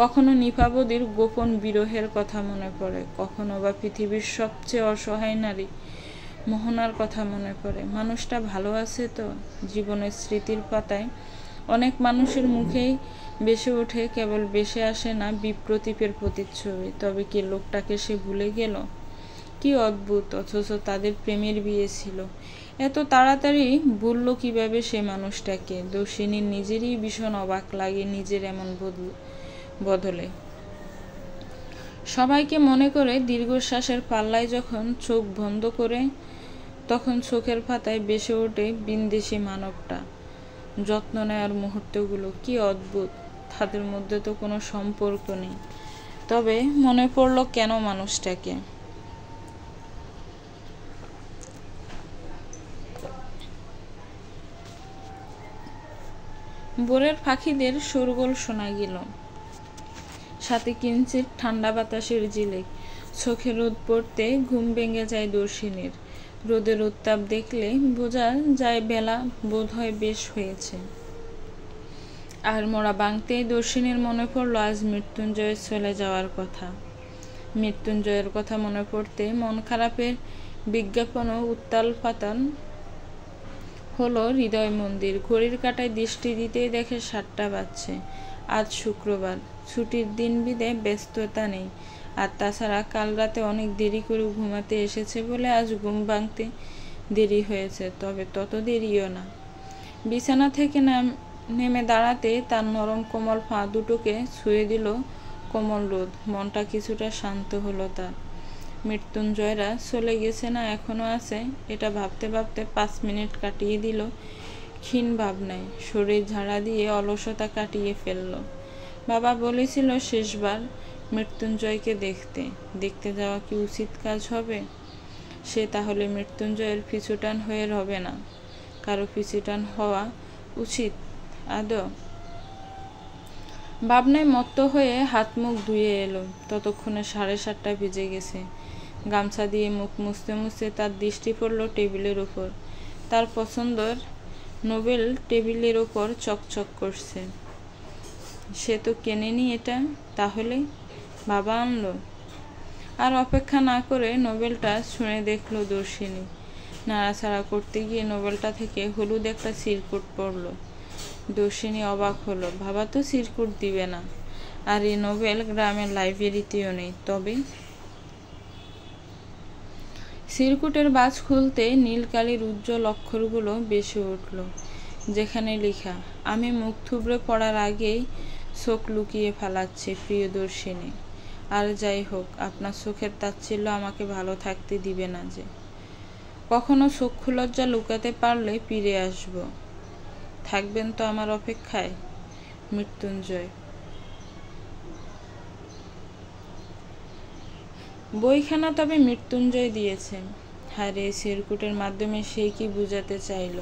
Speaker 1: কখনো নিপাবদির গোপন বিরহের কথা মনে পড়ে, কখনো বা পৃথিবীর সবচেয়ে অসহায় নারী মোহনার কথা মনে পড়ে। মানুষটা ভালো আছে তো? জীবনের স্মৃতির পাতায় অনেক মানুষের মুখেই বেসে ওঠে, কেবল বেসে আসে না বিপ্রতীপের প্রতিচ্ছবি। তবে কি লোকটাকে সে ভুলে গেল? কি অদ্ভুত, অথচ তাদের প্রেমের বিয়ে ছিল। এত তাড়াতাড়ি ভুলল কিভাবে সে মানুষটাকে? দর্শিনীর নিজেরই ভীষণ অবাক লাগে নিজের এমন বদলে। সবাইকে মনে করে দীর্ঘশ্বাসের পাল্লায় যখন চোখ বন্ধ করে, তখন চোখের পাতায় বেসে ওঠে বিন্দেশি মানবটা। যত্ন নেওয়ার মুহূর্তগুলো কি অদ্ভুত। তাদের মধ্যে তো কোনো সম্পর্ক নেই, তবে মনে পড়ল কেন মানুষটাকে। ভোরের পাখিদের শোরগোল শোনা গেল, সাথে কিঞ্চিৎ ঠান্ডা বাতাসের ঝিলিক। চোখে রোদ পড়তে ঘুম ভেঙে যায় দর্শিনীর। রোদের উত্তাপ দেখলে বোঝা যায় বেলা বোধ হয় বেশ হয়েছে। আর মোড়া ভাঙতেই দর্শিনীর মনে পড়ল আজ মৃত্যুঞ্জয়ের চলে যাওয়ার কথা। মৃত্যুঞ্জয়ের কথা মনে পড়তে মন খারাপের বিজ্ঞাপনও উত্তাল পাতাল হলো হৃদয় মন্দির। ঘড়ির কাঁটায় দৃষ্টি দিতেই দেখে 7টা বাজছে। আজ শুক্রবার, ছুটির দিন বিদে ব্যস্ততা নেই। আর তাছাড়া কাল রাতে অনেক দেরি করে ঘুমাতে এসেছে বলে আজ ঘুম ভাঙতে দেরি হয়েছে। তবে তত দেরিও না। বিছানা থেকে নেমে দাঁড়াতে তার নরম কোমল পা দুটোকে ছুঁয়ে দিল কোমল রোদ। মনটা কিছুটা শান্ত হলো তার। মৃত্যুঞ্জয়রা চলে গেছে না এখনো আছে, এটা ভাবতে ভাবতে 5 মিনিট কাটিয়ে দিল ক্ষীণ ভাবনায়। শরীর ঝাড়া দিয়ে অলসতা কাটিয়ে ফেলল। বাবা বলেছিল শেষবার মৃত্যুঞ্জয়কে দেখতে যাওয়া কি উচিত কাজ হবে? সে তাহলে মৃত্যুঞ্জয়ের পিছুটান হয়ে রবে না। কারো পিছুটান হওয়া উচিত আদৌ? ভাবনায় মত্ত হয়ে হাত মুখ ধুয়ে এলো। ততক্ষণে 7:30 বেজে গেছে। গামছা দিয়ে মুখ মুছতে মুছতে তার দৃষ্টি পড়ল টেবিলের উপর। তার পছন্দের নোবেল টেবিলের ওপর চকচক করছে। সে তো কেনেনি এটা, তাহলে বাবা আনলো? আর অপেক্ষা না করে নোবেলটা ছুঁড়ে দেখল দর্শিনী। নাড়াচাড়া করতে গিয়ে নোবেলটা থেকে হলুদ একটা চিরকুট পড়ল। দর্শিনী অবাক হলো। বাবা তো চিরকুট দিবে না, আর এই নোবেল গ্রামের লাইব্রেরিতেও নেই। তবে চিরকুটের বাজ খুলতে নীলকালির উজ্জ্বল অক্ষরগুলো বেশি উঠল, যেখানে লেখা, আমি মুখ থুবড়ে পড়ার আগেই চোখ লুকিয়ে ফেলাচ্ছি প্রিয়দর্শিনী। আর যাই হোক, আপনার চোখের তাচ্ছিল্য আমাকে ভালো থাকতে দিবে না যে। কখনো চক্ষু লজ্জা লুকাতে পারলে ফিরে আসব। থাকবেন তো আমার অপেক্ষায়? মৃত্যুঞ্জয়। বইখানা তবে মৃত্যুঞ্জয় দিয়েছে। হারে, চিরকুটের মাধ্যমে সে কি বুঝাতে চাইল?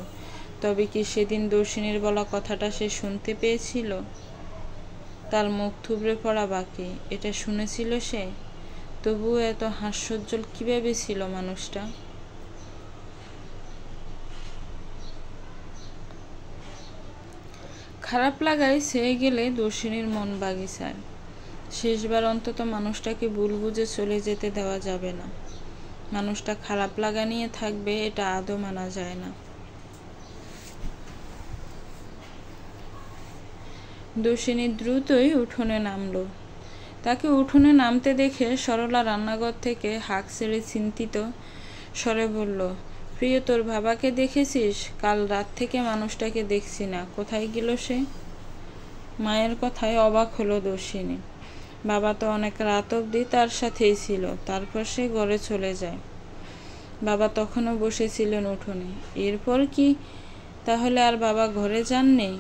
Speaker 1: তবে কি সেদিন দর্শিনীর বলা কথাটা সে শুনতে পেয়েছিল? তার মুখ থুবড়ে পড়া বাকি, এটা শুনেছিল সে। তবুও এত হাস্যোজ্জ্বল কিভাবে ছিল মানুষটা? খারাপ লাগায় ছেয়ে গেলে দর্শিনীর মন বাগিচায়। শেষবার অন্তত মানুষটাকে ভুল বুঝে চলে যেতে দেওয়া যাবে না। মানুষটা খারাপ লাগা নিয়ে থাকবে, এটা আদৌ মানা যায় না। দর্শিনী দ্রুতই উঠোনে নামল। তাকে উঠোনে নামতে দেখে সরলা রান্নাঘর থেকে হাঁক ছেড়ে চিন্তিত স্বরে বলল, প্রিয়, তোর বাবাকে দেখেছিস? কাল রাত থেকে মানুষটাকে দেখছি না, কোথায় গেল সে? মায়ের কথায় অবাক হলো দর্শিনী। বাবা তো অনেক রাত অবধি তার সাথেই ছিল, তারপর সে ঘরে চলে যায়। বাবা তখনও বসেছিলেন উঠোনে। এরপর কি তাহলে আর বাবা ঘরে যাননি?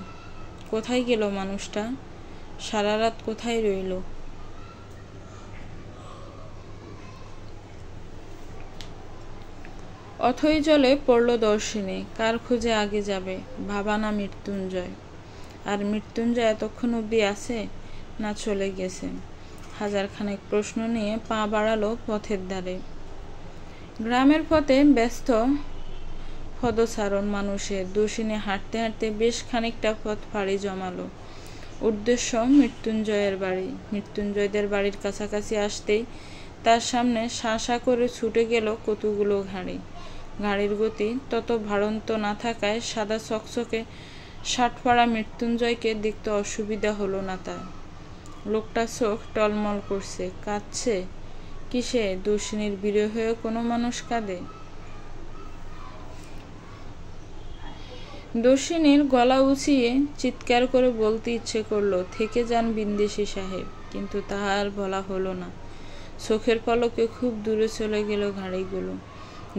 Speaker 1: কোথায় গেল মানুষটা? সারা রাত কোথায় রইল? অথই জলে পড়ল দর্শিনী। কার খোঁজে আগে যাবে, বাবা না মৃত্যুঞ্জয়? আর মৃত্যুঞ্জয় এতক্ষণ অবধি আছে না চলে গেছে? হাজারখানেক প্রশ্ন নিয়ে পা বাড়ালো পথের ধারে। গ্রামের পথে ব্যস্ত পদচারণ মানুষের। দর্শিনী হাঁটতে হাঁটতে বেশ খানিকটা পথ পাড়ি জমালো। উদ্দেশ্য মৃত্যুঞ্জয়ের বাড়ি। মৃত্যুঞ্জয়দের বাড়ির কাছাকাছি আসতেই তার সামনে শাঁ করে ছুটে গেল কতগুলো গাড়ি। গাড়ির গতি তত ভারন্ত না থাকায় সাদা চকচকে ষাটপাড়া মৃত্যুঞ্জয়কে দেখতে অসুবিধা হলো না তার। লোকটা চোখ টলমল করছে। কাঁদছে কিসে? দর্শিনীর বিরহেও কোনো মানুষ কাঁদে? দর্শিনীর গলা উঁচিয়ে চিৎকার করে বলতে ইচ্ছে করলো, থেকে যান বিন্দেশি সাহেব, কিন্তু তাহা আর বলা হলো না। চোখের পলকে খুব দূরে চলে গেল গাড়িগুলো।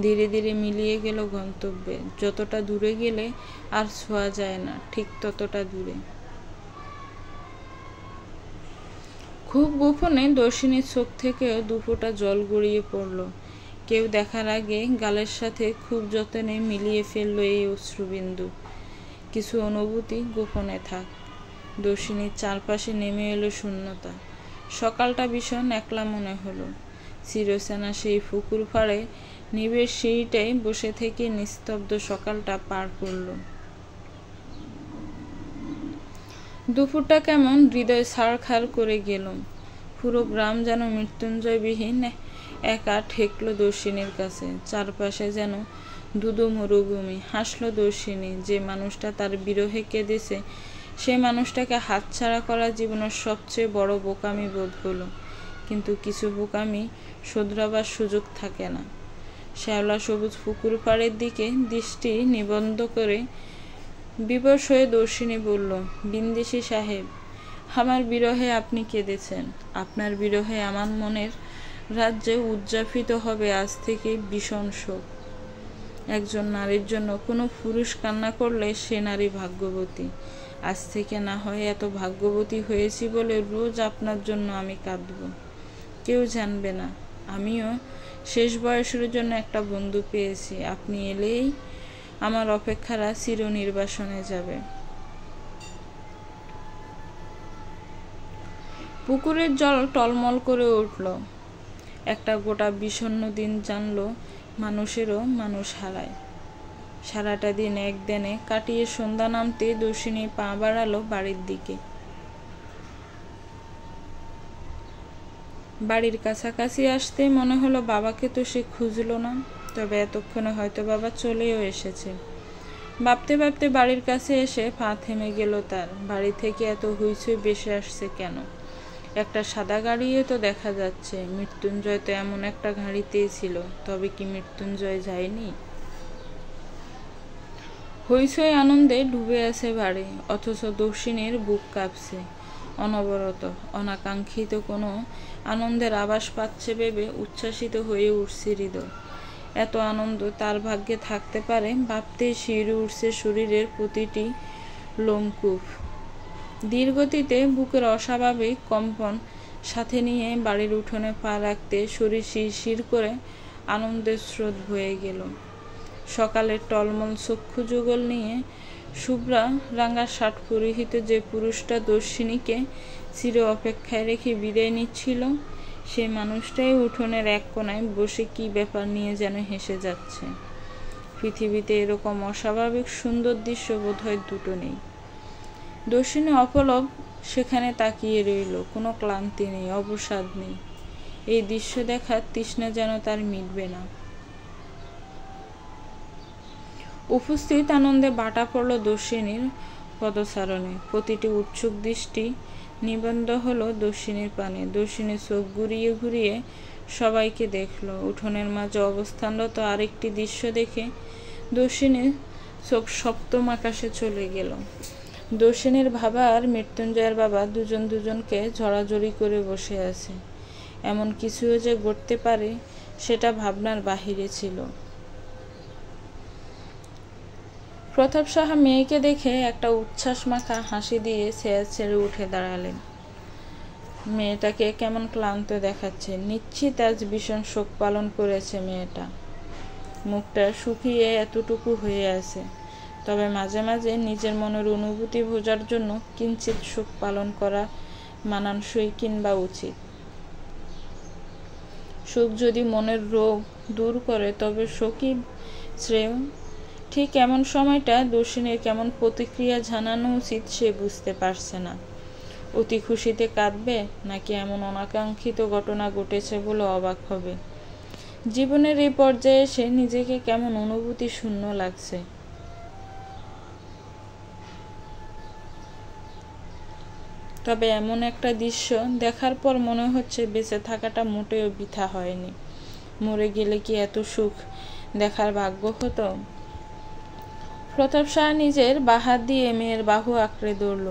Speaker 1: ধীরে ধীরে মিলিয়ে গেল গন্তব্যে। যতটা দূরে গেলে আর ছোঁয়া যায় না, ঠিক ততটা দূরে। খুব গোপনে দর্শিনীর চোখ থেকেও দুফোঁটা জল গড়িয়ে পড়ল। কেউ দেখার আগে গালের সাথে খুব যত্নে মিলিয়ে ফেলল এই অশ্রুবিন্দু। কিছু অনুভূতি গোপনে থাক। দর্শিনীর চারপাশে নেমে এলো শূন্যতা। সকালটা ভীষণ একলা মনে হলো। চিরচেনা সেই পুকুর পাড়ে নিবের সিঁড়িটায় বসে থেকে নিস্তব্ধ সকালটা পার করল। দুপুরটা কেমন হৃদয় ছাড়খাড় করে গেল। পুরো গ্রাম যেন মৃত্যুঞ্জয়বিহীন একা ঠেকলো দর্শিনীর কাছে। চারপাশে যেন ধুধু মরুভূমি। হাসলো দর্শিনী। যে মানুষটা তার বিরহে কেঁদেছে, সে মানুষটাকে হাতছাড়া করা জীবনের সবচেয়ে বড় বোকামি বোধ হলো। কিন্তু কিছু বোকামি শোধরাবার সুযোগ থাকে না। শ্যাওলা সবুজ পুকুর পাড়ের দিকে দৃষ্টি নিবদ্ধ করে বিবশ হয়ে দর্শিনী বলল, বিন্দেশি সাহেব, আমার বিরহে আপনি কেঁদেছেন। আপনার বিরহে আমার মনের রাজ্যে উদযাপিত হবে আজ থেকে ভীষণ শোক। একজন নারীর জন্য কোনো পুরুষ কান্না করলে সে নারী ভাগ্যবতী। আজ থেকে না হয় এত ভাগ্যবতী হয়েছি বলে রোজ আপনার জন্য আমি কাঁদব। কেউ জানবে না। আমিও শেষ বয়সের জন্য একটা বন্ধু পেয়েছি। আপনি এলেই আমার অপেক্ষারা চিরনির্বাসনে যাবে। পুকুরের জল টলমল করে উঠল। একটা গোটা বিষণ্ণ দিন জানলো মানুষেরও মানুষ হারায়। সারাটা দিন একদিনে কাটিয়ে সন্ধ্যা নামতে দর্শিনী পা বাড়ালো বাড়ির দিকে। বাড়ির কাছাকাছি আসতে মনে হলো বাবাকে তো সে খুঁজলো না। তবে এতক্ষণে হয়তো বাবা চলেও এসেছে। ভাবতে ভাবতে বাড়ির কাছে এসে পা থেমে গেল তার। বাড়ি থেকে এত হইচই বেশি আসছে কেন? একটা সাদা গাড়িও তো দেখা যাচ্ছে। মৃত্যুঞ্জয় তো এমন একটা গাড়িতেই ছিল। তবে কি মৃত্যুঞ্জয় যায়নি? হইচই আনন্দে ডুবে আছে বাড়ি, অথচ দর্শিনীর বুক কাঁপছে অনবরত। অনাকাঙ্ক্ষিত কোনো আনন্দের আভাস পাচ্ছে ভেবে উচ্ছ্বাসিত হয়ে উঠছে হৃদয়। এত আনন্দ তার ভাগ্যে থাকতে পারে ভাবতেই শিউরে উঠছে শরীরের প্রতিটি লোমকূপ। ধীরগতিতে বুকের অস্বাভাবিক কম্পন সাথে নিয়ে বাড়ির উঠোনে পা রাখতে শরীর শিরশির করে আনন্দের স্রোত বয়ে গেল। সকালের টলমল চক্ষু যুগল নিয়ে শুভ্রা রাঙা শার্ট পরিহিত যে পুরুষটা দর্শিনীকে চির অপেক্ষায় রেখে বিদায় নিচ্ছিল, সেই মানুষটাই উঠোনের এক কোণায় বসে কি ব্যাপার নিয়ে যেন হেসে যাচ্ছে। পৃথিবীতে এরকম অস্বাভাবিক সুন্দর দৃশ্য বোধহয় দুটো নেই। দর্শিনী অপলক সেখানে তাকিয়ে রইল। কোনো ক্লান্তি নেই, অবসাদ নেই। এই দৃশ্য দেখার তৃষ্ণা যেন তার মিটবে না। উপস্থিত আনন্দে বাটা পড়ল দর্শিনীর পদচারণে। প্রতিটি উৎসুক দৃষ্টি নিবদ্ধ হলো দর্শিনীর পানে। দর্শিনী চোখ ঘুরিয়ে ঘুরিয়ে সবাইকে দেখল। উঠোনের মাঝে অবস্থানরত আরেকটি দৃশ্য দেখে দর্শিনীর চোখ সপ্তম আকাশে চলে গেল। দর্শিনীর বাবা আর মৃত্যুঞ্জয়ের বাবা দুজন দুজনকে জড়াজড়ি করে বসে আছে। এমন কিছুও যে ঘটতে পারে সেটা ভাবনার বাহিরে ছিল। প্রতাপ সাহা মেয়েকে দেখে একটা উচ্ছ্বাস মাখা হাসি দিয়ে চেয়ার ছেড়ে উঠে দাঁড়ালেন। মেয়েটাকে কেমন ক্লান্ত দেখাচ্ছে। নিশ্চিত আজ ভীষণ শোক পালন করেছে মেয়েটা। মুখটা শুকিয়ে এতটুকু হয়ে আছে। তবে মাঝে মাঝে নিজের মনের অনুভূতি বোঝার জন্য কিঞ্চিত শোক পালন করা মানানসই কিংবা উচিত। শোক যদি মনের রোগ দূর করে তবে শোকই শ্রেয়। ঠিক এমন সময়টা দর্শিনীর কেমন প্রতিক্রিয়া জানানো উচিত সে বুঝতে পারছে না। অতি খুশিতে কাঁদবে, নাকি এমন অনাকাঙ্ক্ষিত ঘটনা ঘটেছে বলে অবাক হবে। জীবনের এই পর্যায়ে এসে নিজেকে কেমন অনুভূতি শূন্য লাগছে। তবে এমন একটা দৃশ্য দেখার পর মনে হচ্ছে বেঁচে থাকাটা মোটেও বৃথা হয়নি। মরে গেলে কি এত সুখ দেখার ভাগ্য হতো? প্রতাপ সাহা নিজের বাহাত দিয়ে মেয়ের বাহু আঁকড়ে ধরল।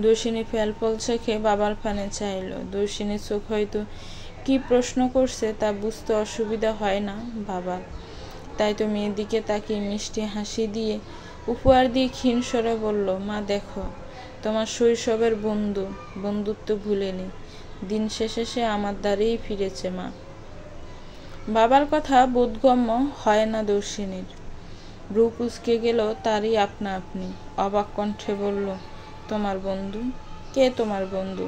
Speaker 1: দর্শিনী ফেলফল চোখে বাবার পানে চাইল। দর্শিনীর চোখ হয়তো কি প্রশ্ন করছে তা বুঝতে অসুবিধা হয় না বাবার। তাই তো মেয়ের দিকে তাকিয়ে মিষ্টি হাসি দিয়ে উপহার দিয়ে ক্ষীণ স্বরে বলল, মা দেখো, তোমার শৈশবের বন্ধুত্ব ভুলেনি। দিন শেষে সে আমার দ্বারেই ফিরেছে মা। বাবার কথা বোধগম্য হয় না দর্শিনীর। ভ্রু কুঁচকে গেল তারই আপনা আপনি। অবাক কণ্ঠে বলল, তোমার বন্ধু? কে তোমার বন্ধু?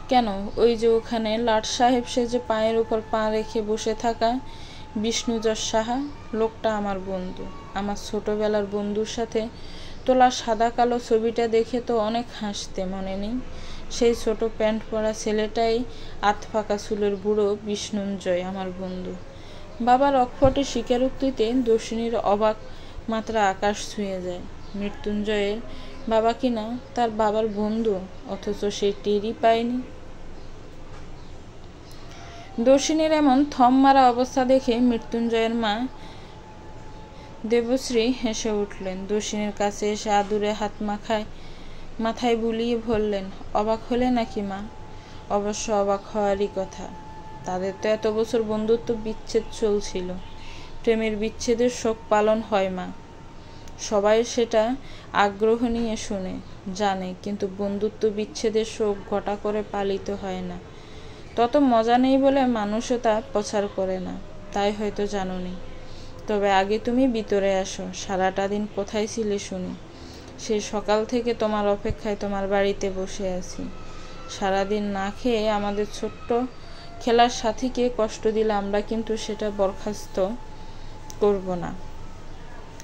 Speaker 1: কেন, ওই যে ওখানে লাট সাহেব সেজে পায়ের উপর পা রেখে বসে থাকা বিষ্ণুযশ সাহা, লোকটা আমার বন্ধু। আমার ছোটবেলার বন্ধুর সাথে তোলা সাদা কালো ছবিটা দেখে তো অনেক হাসতে, মনে নেই? সেই ছোট প্যান্ট পরা ছেলেটাই আধপাকা চুলের বুড়ো বিষ্ণুঞ্জয় আমার বন্ধু। বাবার অকপটে স্বীকারোক্তিতে দর্শিনীর অবাক মাত্রা আকাশ ছুঁয়ে যায়। মৃত্যুঞ্জয়ের বাবা কিনা তার বাবার বন্ধু, অথচ সে টেরই পায়নি। দর্শিনীর এমন থম মারা অবস্থা দেখে মৃত্যুঞ্জয়ের মা দেবশ্রী হেসে উঠলেন। দর্শিনীর কাছে এসে আদুরে হাত মাথায় বুলিয়ে বললেন, অবাক হলে নাকি মা? অবশ্য অবাক হওয়ারই কথা। তাদের তো এত বছর বন্ধুত্ব বিচ্ছেদ চলছিল। প্রেমের বিচ্ছেদের শোক পালন হয় মা। সবাই সেটা আগ্রহ নিয়ে শুনে, জানে, কিন্তু বন্ধুত্ব বিচ্ছেদের শোক ঘটা করে পালিত হয় না। তত মজা নেই বলে মানুষও তা প্রচার করে না, তাই হয়তো জানোনি। তবে আগে তুমি ভিতরে আসো। সারাটা দিন কোথায় ছিলে শুনি? সেই সকাল থেকে তোমার অপেক্ষায় তোমার বাড়িতে বসে আছি। সারাদিন না খেয়ে আমাদের ছোট্ট খেলার সাথীকে কষ্ট দিলে আমরা কিন্তু সেটা বরখাস্ত করব না।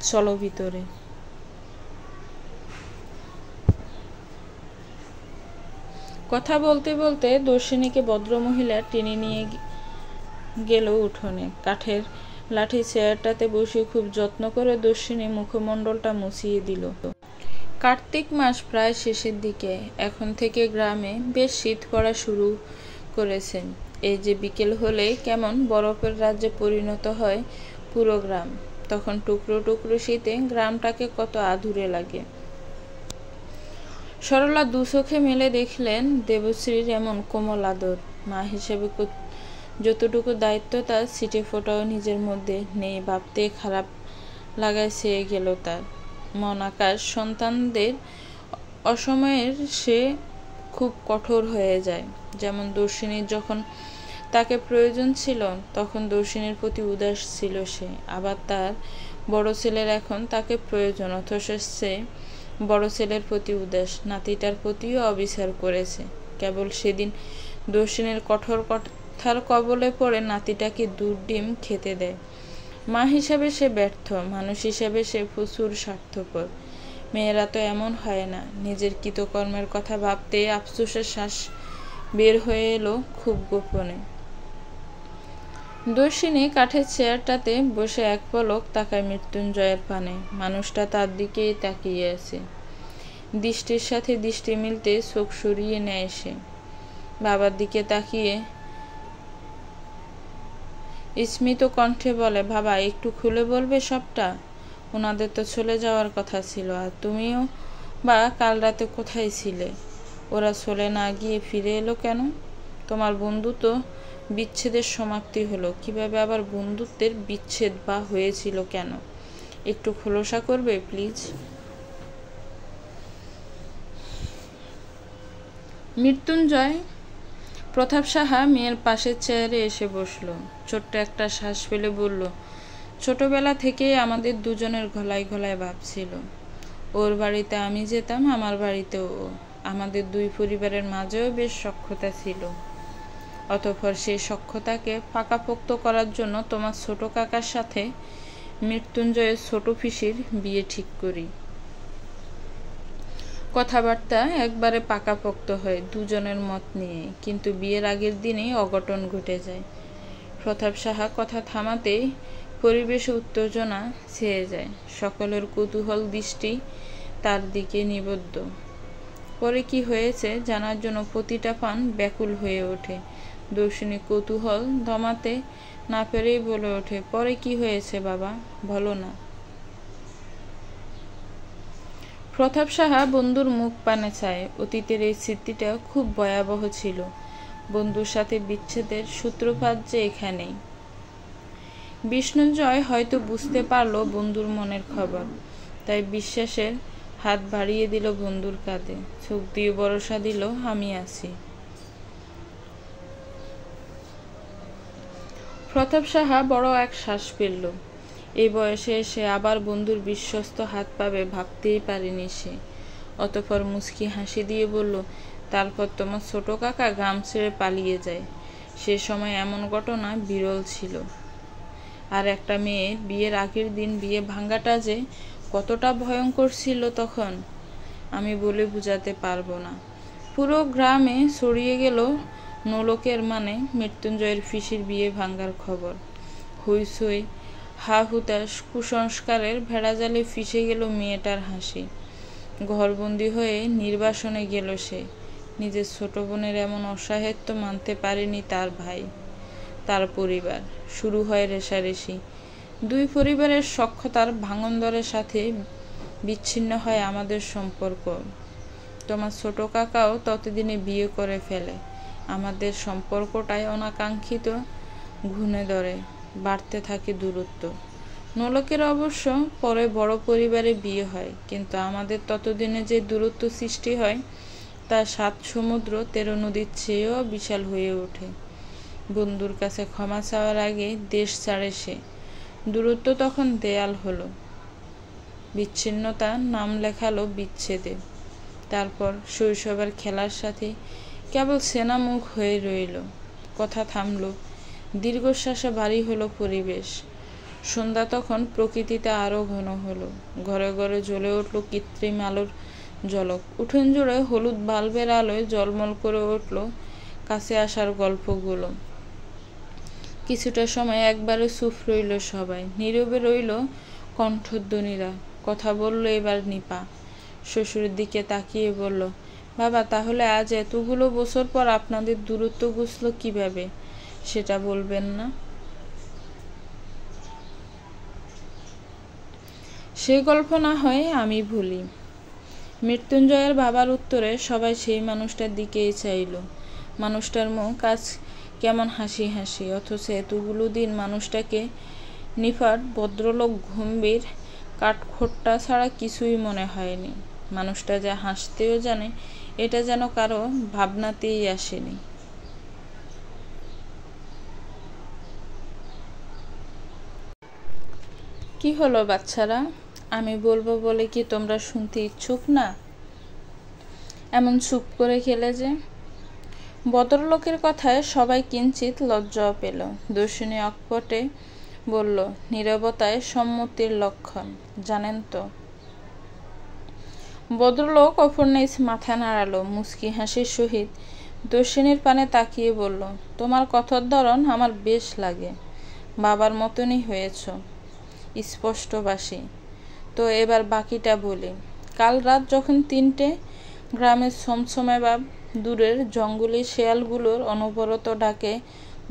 Speaker 1: চলো ভিতরে। কথা বলতে বলতে দর্শিনীকে ভদ্রমহিলা টেনে নিয়ে গেল উঠোনে। কাঠের লাঠি চেয়ারটাতে বসে খুব যত্ন করে দর্শিনী মুখমণ্ডলটা মুছিয়ে দিল। কার্তিক মাস প্রায় শেষের দিকে। এখন থেকে গ্রামে বেশ শীত পড়া শুরু করেছে। এই যে বিকেল হলে কেমন বরফের রাজ্যে পরিণত হয় পুরো গ্রাম। তখন টুকরো টুকরো শীতে গ্রামটাকে কত আধুরে লাগে। সরলা দু চোখে মেলে দেখলেন দেবশ্রীর এমন কোমল আদর। মা হিসেবে যতটুকু দায়িত্ব তার ছিটে ফোটাও নিজের মধ্যে নেই ভাবতে খারাপ লাগায় চেয়ে গেল তার মন। আকাশ সন্তানদের অসময়ের সে খুব কঠোর হয়ে যায়। যেমন দর্শিনীর যখন তাকে প্রয়োজন ছিল তখন দর্শিনীর প্রতি উদাস ছিল সে। আবার তার বড় ছেলের এখন তাকে প্রয়োজন, অথচ সে বড় ছেলের প্রতি উদাস। নাতিটার প্রতিও অবিচার করেছে। কেবল সেদিন দর্শিনীর কঠোর কথার কবলে পড়ে নাতিটাকে দুধ ডিম খেতে দেয়। মা হিসাবে সে ব্যর্থ, মানুষ হিসাবে সে প্রচুর স্বার্থপর। মেয়েরা তো এমন হয় না। নিজের কৃতকর্মের কথা ভাবতে আফসোসের শ্বাস বের হয়ে এলো খুব গোপনে। দর্শিনী কাঠের চেয়ারটাতে বসে এক পলক তাকায় মৃত্যুঞ্জয়ের পানে। মানুষটা তার দিকেই তাকিয়ে আছে। দৃষ্টির সাথে দৃষ্টি মিলতে চোখ সরিয়ে নেয় সে। বাবার দিকে তাকিয়ে স্মিত কণ্ঠে বলে, বাবা একটু খুলে বলবে সবটা? ওনাদের তো চলে যাওয়ার কথা ছিল, আর তুমিও বা কাল রাতে কোথায় ছিলে? ওরা চলে না গিয়ে ফিরে এলো কেন? তোমার বন্ধুত্ব বিচ্ছেদের সমাপ্তি হলো, কিভাবে আবার বন্ধুত্বের বিচ্ছেদ বা হয়েছিল কেন? একটু খোলসা করবে প্লিজ। মৃত্যুঞ্জয় প্রতাপ সাহা মেয়ের পাশের চেয়ারে এসে বসল। ছোট্ট একটা শ্বাস ফেলে বলল, ছোটবেলা থেকেই আমাদের দুজনের গলায় গলায় ভাব ছিল। ওর বাড়িতে আমি যেতাম, আমার বাড়িতেও ও। আমাদের দুই পরিবারের মাঝেও বেশ সখ্যতা ছিল। অতঃপর সেই সখ্যতাকে পাকাপোক্ত করার জন্য তোমার ছোট কাকার সাথে মৃত্যুঞ্জয়ের ছোট পিসির বিয়ে ঠিক করি। কথাবার্তা একবারে পাকাপোক্ত হয় দুজনের মত নিয়ে, কিন্তু বিয়ের আগের দিনেই অঘটন ঘটে যায়। প্রতাপ সাহা কথা থামাতেই পরিবেশে উত্তেজনা ছেয়ে যায়। সকলের কৌতূহল দৃষ্টি তার দিকে নিবদ্ধ। পরে কি হয়েছে জানার জন্য প্রতিটা প্রাণ ব্যাকুল হয়ে ওঠে। দর্শিনী কৌতূহল দমাতে না পেরেই বলে ওঠে, পরে কি হয়েছে বাবা, বলো না। প্রতাপ সাহা বন্ধুর মুখ পানে চায়। অতীতের এই স্মৃতিটা খুব ভয়াবহ ছিল। বন্ধুর সাথে বিচ্ছেদের সূত্রপাত যে এখানেই। বিষ্ণুঞ্জয় হয়তো বুঝতে পারল বন্ধুর মনের খবর, তাই বিশ্বাসের হাত বাড়িয়ে দিল বন্ধুর কাঁধে, চোখ দিয়ে ভরসা দিল, আমি আছি। প্রতাপ সাহা বড় এক শ্বাস ফেলল। এই বয়সে এসে আবার বন্ধুর বিশ্বস্ত হাত পাবে ভাবতেই পারেনি সে। অতঃপর মুচকি হাসি দিয়ে বলল, তারপর তোমার ছোট কাকা গ্রাম ছেড়ে পালিয়ে যায়। সে সময় এমন ঘটনা বিরল ছিল। আর একটা মেয়ে বিয়ের আগের দিন বিয়ে ভাঙাটা যে কতটা ভয়ঙ্কর ছিল তখন আমি বলে বোঝাতে পারবো না। পুরো গ্রামে ছড়িয়ে গেল নোলকের মানে মৃত্যুঞ্জয়ের পিসির বিয়ে ভাঙার খবর। হইচই, হা হুতাশ, কুসংস্কারের ভেড়াজালে ফিসে গেল মেয়েটার হাসি। ঘরবন্দি হয়ে নির্বাসনে গেল সে। নিজের ছোট বোনের এমন অসহায়ত্ব মানতে পারেনি তার ভাই, তার পরিবার। শুরু হয় রেষারেষি। দুই পরিবারের সখ্যতার ভাঙনদরের সাথে বিচ্ছিন্ন হয় আমাদের সম্পর্ক। তোমার ছোট কাকাও ততদিনে বিয়ে করে ফেলে। আমাদের সম্পর্কটাই অনাকাঙ্ক্ষিত ঘুণে ধরে, বাড়তে থাকে দূরত্ব। নোলকের অবশ্য পরে বড় পরিবারে বিয়ে হয়, কিন্তু আমাদের ততদিনে যে দূরত্ব সৃষ্টি হয় তা 7 সমুদ্র 13 নদীর চেয়েও বিশাল হয়ে ওঠে। বন্ধুর কাছে ক্ষমা চাওয়ার আগে দেশ ছাড়ে সে। দূরত্ব তখন দেয়াল হলো, বিচ্ছিন্নতা নাম লেখালো বিচ্ছেদে। তারপর শৈশবের খেলার সাথে কেবল সেনা মুখ হয়ে রইল। কথা থামল, দীর্ঘশ্বাসে ভারী হলো পরিবেশ। সন্ধ্যা তখন প্রকৃতিতে আরো ঘন হলো। ঘরে ঘরে জ্বলে উঠল কৃত্রিম আলোর ঝলক। উঠোন জুড়ে হলুদ বাল্বের আলোয় জলমল করে উঠল কাছে আসার গল্পগুলো। কিছুটা সময় একবারে চুপ রইল সবাই, নীরবে রইল কণ্ঠধ্বনিরা। কথা বলল এবার নিপা। শ্বশুরের দিকে তাকিয়ে বলল, বাবা, তাহলে আজ এতগুলো বছর পর আপনাদের দূরত্ব ঘুচল কিভাবে, সেটা বলবেন না? সে গল্প না হয় আমি ভুলি। মৃত্যুঞ্জয়ের বাবার উত্তরে সবাই সেই মানুষটার দিকেই চাইল। মানুষটার মুখ আজ কেমন হাসি হাসি, অথচ এতগুলো দিন মানুষটাকে নিফাট ভদ্রলোক গম্ভীর কাঠখোট্টা ছাড়া কিছুই মনে হয়নি। মানুষটা যা হাসতেও জানে, এটা যেন কারো ভাবনাতেই আসেনি। কি হলো বাচ্চারা, আমি বলবো বলে কি তোমরা শুনতে ইচ্ছুক না? এমন চুপ করে খেলে যে। ভদ্রলোকের কথায় সবাই কিঞ্চিত লজ্জাও পেল। দর্শনী অকপটে বলল, নীরবতায় সম্মতির লক্ষণ, জানেন তো? ভদ্রলোক অপর্ণাইজ মাথা নাড়ালো, মুচকি হাসির সহিত দর্শিনীর পানে তাকিয়ে বলল, তোমার কথার ধরন আমার বেশ লাগে। বাবার মতনই হয়েছ, স্পষ্টভাষী। তো এবার বাকিটা বলি। কাল রাত যখন 3টে, গ্রামের ছমছমে বা দূরের জঙ্গলি শেয়ালগুলোর অনবরত ডাকে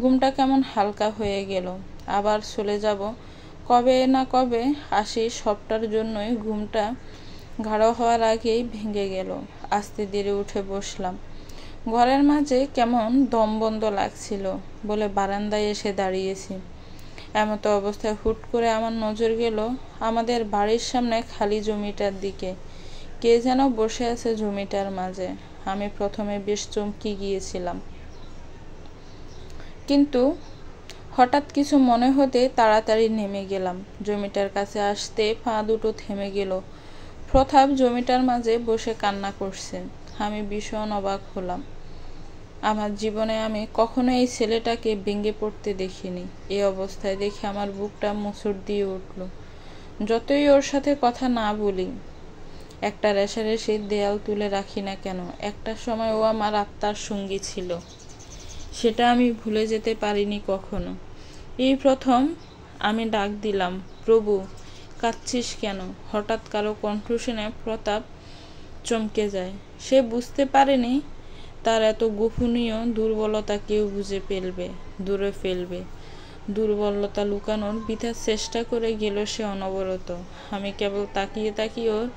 Speaker 1: ঘুমটা কেমন হালকা হয়ে গেল। আবার চলে যাব, কবে না কবে আসি, সবটার জন্যই ঘুমটা গাঢ় হওয়ার আগেই ভেঙে গেল। আস্তে ধীরে উঠে বসলাম। ঘরের মাঝে কেমন দমবন্ধ লাগছিল বলে বারান্দায় এসে দাঁড়িয়েছি। এমতো অবস্থায় হুট করে আমার নজর গেল আমাদের বাড়ির সামনে খালি জমিটার দিকে। কে যেন বসে আছে জমিটার মাঝে। আমি প্রথমে বেশ চমকে গিয়েছিলাম, কিন্তু হঠাৎ কিছু মনে হতে তাড়াতাড়ি নেমে গেলাম। জমিটার কাছে আসতে পা দুটো থেমে গেল। প্রতাপ জমিটার মাঝে বসে কান্না করছে। আমি ভীষণ অবাক হলাম। আমার জীবনে আমি কখনো এই ছেলেটাকে ভেঙে পড়তে দেখিনি। এই অবস্থায় দেখে আমার বুকটা মোচড় দিয়ে উঠল। যতই ওর সাথে কথা না বলি, একটা রেশারেশি দেয়াল তুলে রাখি না কেন, একটা সময় ও আমার আত্মার সঙ্গী ছিল। সেটা আমি ভুলে যেতে পারিনি কখনো। এই প্রথম আমি ডাক দিলাম, প্রভু। কাঁদছিস কেন? হঠাৎ কারো কণ্ঠ শুনে প্রতাপ চমকে যায়। সে বুঝতে পারেনি তার এত গোপনীয় দুর্বলতা কেউ বুঝে দূরে ফেলবে। দুর্বলতা লুকানোর বৃথা চেষ্টা করে গেল সে অনবরত। আমি কেবল তাকিয়ে তাকিয়ে ওর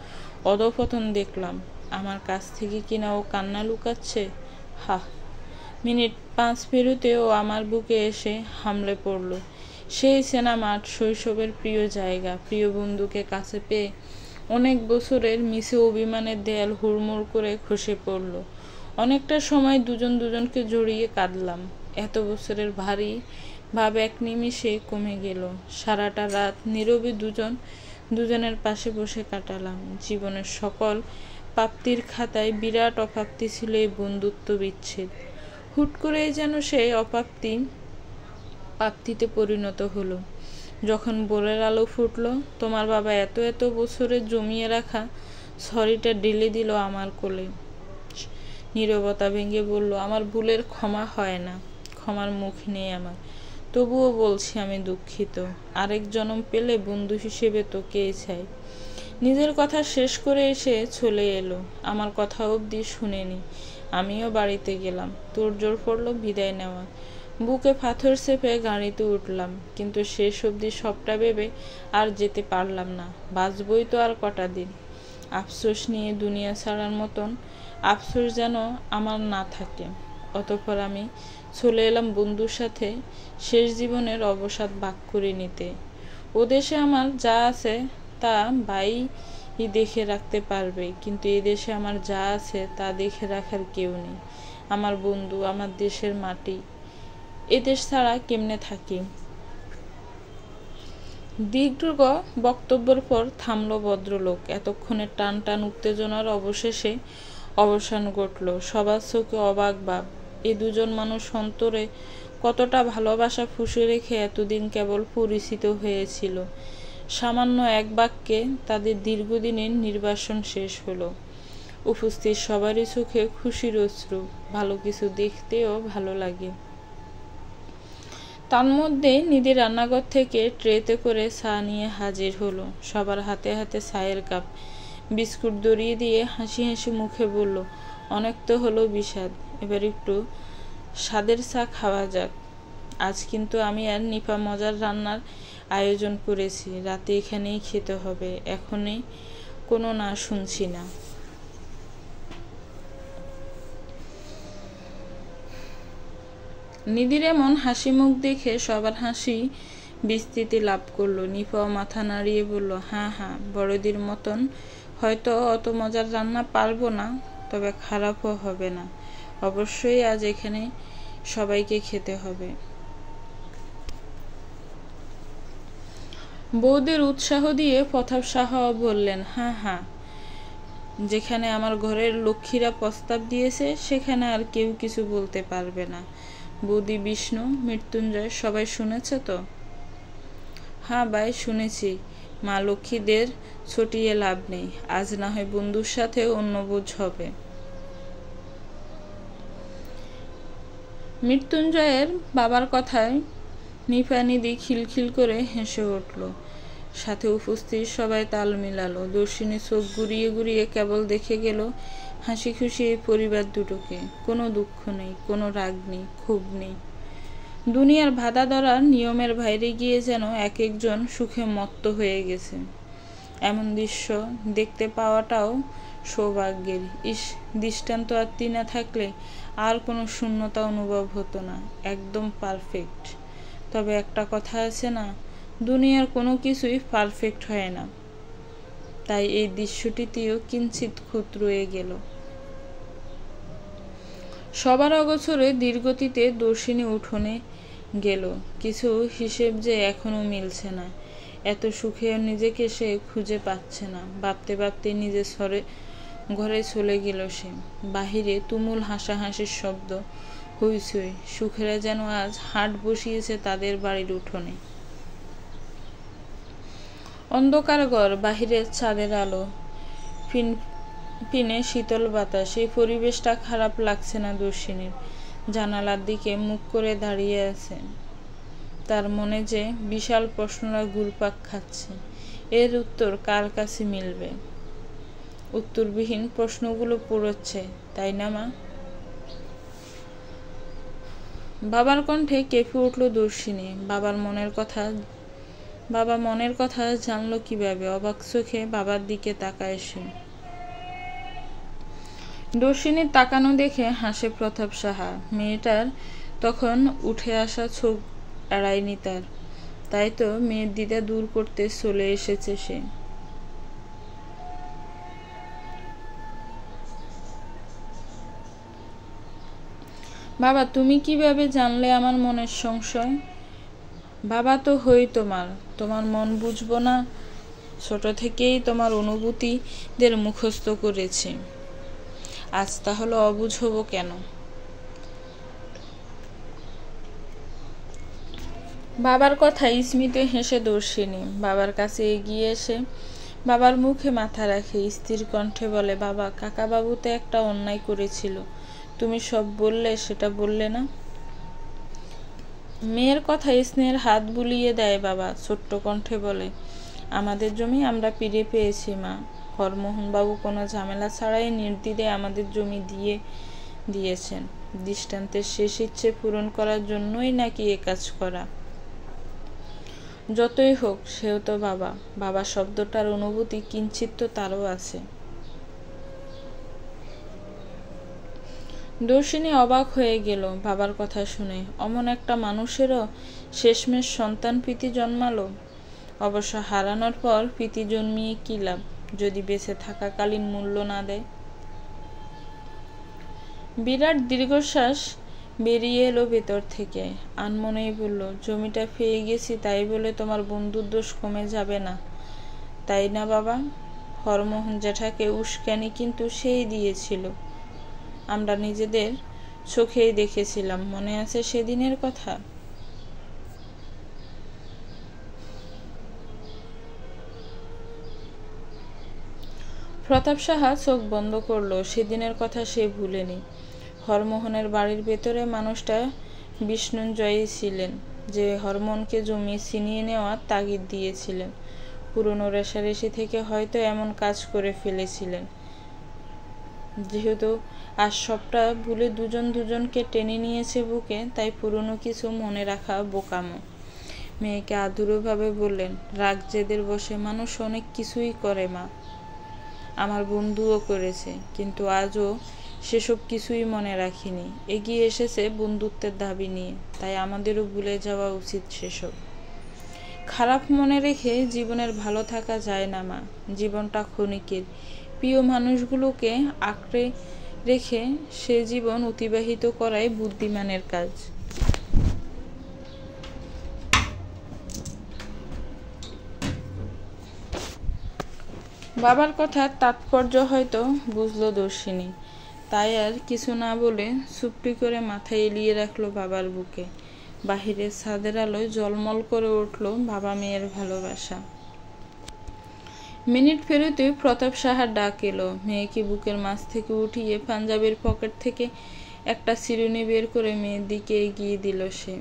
Speaker 1: অধঃপতন দেখলাম। আমার কাছ থেকে কিনা ও কান্না লুকাচ্ছে। মিনিট 5 পেরোতে ও আমার বুকে এসে হামলে পড়ল। সেই চেনা মাঠ, শৈশবের প্রিয় জায়গা, প্রিয় বন্ধুকে কাছে পেয়ে অনেক বছরের মিছে অভিমানের দেয়াল হুড়মুড় করে খসে পড়ল। অনেকটা সময় দুজন দুজনকে জড়িয়ে কাঁদলাম। এত বছরের ভারী ভাব এক নিমিষে কমে গেল। সারাটা রাত নীরবে দুজনের পাশে বসে কাটালাম। জীবনের সকল প্রাপ্তির খাতায় বিরাট অপ্রাপ্তি ছিল এই বন্ধুত্ব বিচ্ছেদ। হুট করেই যেন সেই প্রাপ্তিতে পরিণত হলো। যখন ভোরের আলো ফুটল, তোমার বাবা এত এত বছরে জমিয়ে রাখা ছড়িটা ঢেলে দিল আমার কোলে। নীরবতা ভেঙে বলল, আমার ভুলের ক্ষমা হয় না, ক্ষমার মুখ নেই আমার। তবুও বলছি আমি দুঃখিত। আরেক জন্ম পেলে বন্ধু হিসেবে তোকেই চাই। নিজের কথা শেষ করে এসে চলে এলো। আমার কথা অবধি শুনেনি। আমিও বাড়িতে গেলাম। তোড়জোড় পড়ল বিদায় নেওয়া। বুকে পাথর চেপে গাড়িতে উঠলাম, কিন্তু শেষ অবধি সবটা ভেবে আর যেতে পারলাম না। বাঁচবই তো আর কটা দিন। আফসোস নিয়ে দুনিয়া ছাড়ার মতন আফসোস যেন আমার না থাকে। অতঃপর আমি চলে এলাম বন্ধুর সাথে শেষ জীবনের অবসাদ ভাগ করে নিতে। ও দেশে আমার যা আছে তা ভাই দেখে রাখতে পারবে, কিন্তু এ দেশে আমার যা আছে তা দেখে রাখার কেউ নেই। আমার বন্ধু, আমার দেশের মাটি, এদেশ ছাড়া কেমনে থাকি? দীর্ঘ বক্তব্যের পর থামল ভদ্রলোক। এতক্ষণে টান টান উত্তেজনার অবশেষে অবসান ঘটল। সবার চোখে অবাক ভাব। এ দুজন মানুষ অন্তরে কতটা ভালোবাসা ফুঁসে রেখে এতদিন কেবল পরিচিত হয়েছিল। সামান্য এক বাক্যে তাদের দীর্ঘদিনের নির্বাসন শেষ হলো। উপস্থিত সবারই চোখে খুশির অশ্রু। ভালো কিছু দেখতেও ভালো লাগে। তার মধ্যে নিধি রান্নাঘর থেকে ট্রেতে করে চা নিয়ে হাজির হলো। সবার হাতে হাতে চায়ের কাপ, বিস্কুট দড়িয়ে দিয়ে হাসি হাসি মুখে বলল, অনেক তো হলো বিষাদ, এবার একটু স্বাদের চা খাওয়া যাক। আজ কিন্তু আমি আর নিপা মজার রান্নার আয়োজন করেছি, রাতে এখানেই খেতে হবে, এখনই কোনো না শুনছি না। নিধির এমন হাসি মুখ দেখে সবার হাসি বিস্তৃতি লাভ করলো। নিপাও মাথা নাড়িয়ে বলল, হ্যাঁ হ্যাঁ, বড়দির মতন হয়তো অত মজার রান্না পারবো না, তবে খারাপও হবে না। অবশ্যই আজ এখানে সবাইকে খেতে হবে। বৌদির উৎসাহ দিয়ে প্রতাপ সাহাও বললেন, হ্যাঁ হ্যাঁ, যেখানে আমার ঘরের লক্ষ্মীরা প্রস্তাব দিয়েছে সেখানে আর কেউ কিছু বলতে পারবে না। বৌদি, বিষ্ণু, মৃত্যুঞ্জয় সবাই শুনেছে তো? হ্যাঁ ভাই, শুনেছি। মা লক্ষ্মীদের ছটিয়ে লাভ নেই, আজ না হয় বন্ধুর সাথে অন্য বোঝ হবে। মৃত্যুঞ্জয়ের বাবার কথায় নিপা নিধি খিলখিল করে হেসে উঠল। সাথে উপস্থিত সবাই তাল মিলালো। দর্শিনী চোখ ঘুরিয়ে ঘুরিয়ে কেবল দেখে গেল হাসি খুশি এই পরিবার দুটোকে। কোনো দুঃখ নেই, কোনো রাগ নেই, ক্ষোভ নেই। দুনিয়ার বাধা ধরার নিয়মের বাইরে গিয়ে যেন এক একজন সুখে মত্ত হয়ে গেছে। এমন দৃশ্য দেখতে পাওয়াটাও সৌভাগ্যের। দৃষ্টান্ত আর না থাকলে আর কোনো শূন্যতা অনুভব হতো না। একদম পারফেক্ট। তবে একটা কথা আছে না, দুনিয়ার কোনো কিছুই পারফেক্ট হয় না। তাই এই দৃশ্যটিতেও কিঞ্চিত খুঁত রয়ে গেল। সবার অগোচরে ধীরগতিতে দর্শিনী উঠোনে গেল। কিছু হিসেব যে এখনো মিলছে না। এত সুখে নিজেকে সে খুঁজে পাচ্ছে না। ভাবতে ভাবতে নিজে ঘরে চলে গেল সে। বাহিরে তুমুল হাসাহাসির শব্দ, হইচই। সুখেরা যেন আজ হাট বসিয়েছে তাদের বাড়ির উঠোনে। অন্ধকার ঘর, বাহিরের চাঁদের আলো, পিনে শীতল বাতাস। এই পরিবেশটা খারাপ লাগছে না দর্শিনীর। জানালার দিকে মুখ করে দাঁড়িয়ে আছে। তার মনে যে বিশাল প্রশ্নরা ঘুরপাক খাচ্ছে। এর উত্তর কার কাছে মিলবে? উত্তরবিহীন প্রশ্নগুলো পুরোচ্ছে, তাই না মা? বাবার কণ্ঠে কেঁপে উঠল দর্শিনী। বাবা মনের কথা জানলো কিভাবে? অবাক চোখে বাবার দিকে তাকায় সে। দর্শিনীর তাকানো দেখে হাসে প্রতাপ সাহা। মেয়েটার তখন উঠে আসা চোখ এড়ায়নি তার। তাই তো মেয়ের দ্বিধা দূর করতে চলে এসেছে সে। বাবা, তুমি কিভাবে জানলে আমার মনের সংশয়? বাবা তো হই তোমার মন বুঝবো না? ছোট থেকেই তোমার অনুভূতিদের মুখস্থ করেছি, আজ তাহলে অবুঝ হব কেন? বাবার কথায় স্মিতে হেসে দর্শিনী বাবার কাছে এগিয়ে এসে বাবার মুখে মাথা রাখে স্থির কণ্ঠে বলে, বাবা, কাকাবাবু তো একটা অন্যায় করেছিল, তুমি সব বললে, সেটা বললে না? মেয়ের কথায় স্নেহের হাত বুলিয়ে দেয় বাবা। ছোট্ট কণ্ঠে বলে, আমাদের জমি আমরা ফিরে পেয়েছি মা। হরমোহনবাবু কোনো ঝামেলা ছাড়াই নির্দ্বিধে আমাদের জমি দিয়েছেন। দৃষ্টান্তের শেষ ইচ্ছে পূরণ করার জন্যই নাকি এ কাজ করা। যতই হোক, সেও তো বাবা। বাবা শব্দটার অনুভূতি কিঞ্চিত তো তারও আছে। দর্শিনী অবাক হয়ে গেল বাবার কথা শুনে। অমন একটা মানুষেরও শেষমেশ সন্তান প্রীতি জন্মালো। অবশ্য হারানোর পর প্রীতি জন্মিয়ে কি লাভ, যদি বেঁচে থাকাকালীন মূল্য না দেয়। বিরাট দীর্ঘশ্বাস বেরিয়ে এলো ভেতর থেকে। আনমনেই বলল, জমিটা পেয়ে গেছি তাই বলে তোমার বন্ধুর দোষ কমে যাবে না, তাই না বাবা? হরমোহন জ্যাঠাকে উস্কানি কিন্তু সেই দিয়েছিল। আমরা নিজেদের চোখেই দেখেছিলাম, মনে আছে সেদিনের কথা? প্রতাপ সাহা চোখ বন্ধ করল। সেদিনের কথা সে ভুলেনি। হরমোহনের বাড়ির ভেতরে মানুষটা বিষ্ণুঞ্জয়ই ছিলেন, যে হরমোনকে জমি ছিনিয়ে নেওয়ার তাগিদ দিয়েছিলেন। পুরনো রেশারেশি থেকে হয়তো এমন কাজ করে ফেলেছিলেন। যেহেতু আজ সবটা ভুলে দুজনকে টেনে নিয়েছে বুকে, তাই পুরনো কিছু মনে রাখা বোকামো। মেয়েকে আদুরভাবে বললেন, রাগ জেদের বসে মানুষ অনেক কিছুই করে মা। আমার বন্ধুও করেছে, কিন্তু আজও সেসব কিছুই মনে রাখিনি। এগিয়ে এসেছে বন্ধুত্বের দাবি নিয়ে, তাই আমাদেরও ভুলে যাওয়া উচিত সেসব। খারাপ মনে রেখে জীবনের ভালো থাকা যায় না মা। জীবনটা ক্ষণিকের। প্রিয় মানুষগুলোকে আঁকড়ে রেখে সে জীবন অতিবাহিত করাই বুদ্ধিমানের কাজ। বাবার কথার তাৎপর্য হয়তো বুঝল দর্শিনী, তাই আর কিছু না বলে চুপটি করে মাথা এলিয়ে রাখলো বাবার বুকে। বাহিরের ছাদের আলোয় জলমল করে উঠল বাবা মেয়ের ভালোবাসা। মিনিট ফেরতে প্রতাপ সাহার ডাক এলো। মেয়েকে বুকের মাঝ থেকে উঠিয়ে পাঞ্জাবের পকেট থেকে একটা চিরুনি বের করে মেয়ের দিকে এগিয়ে দিল সে।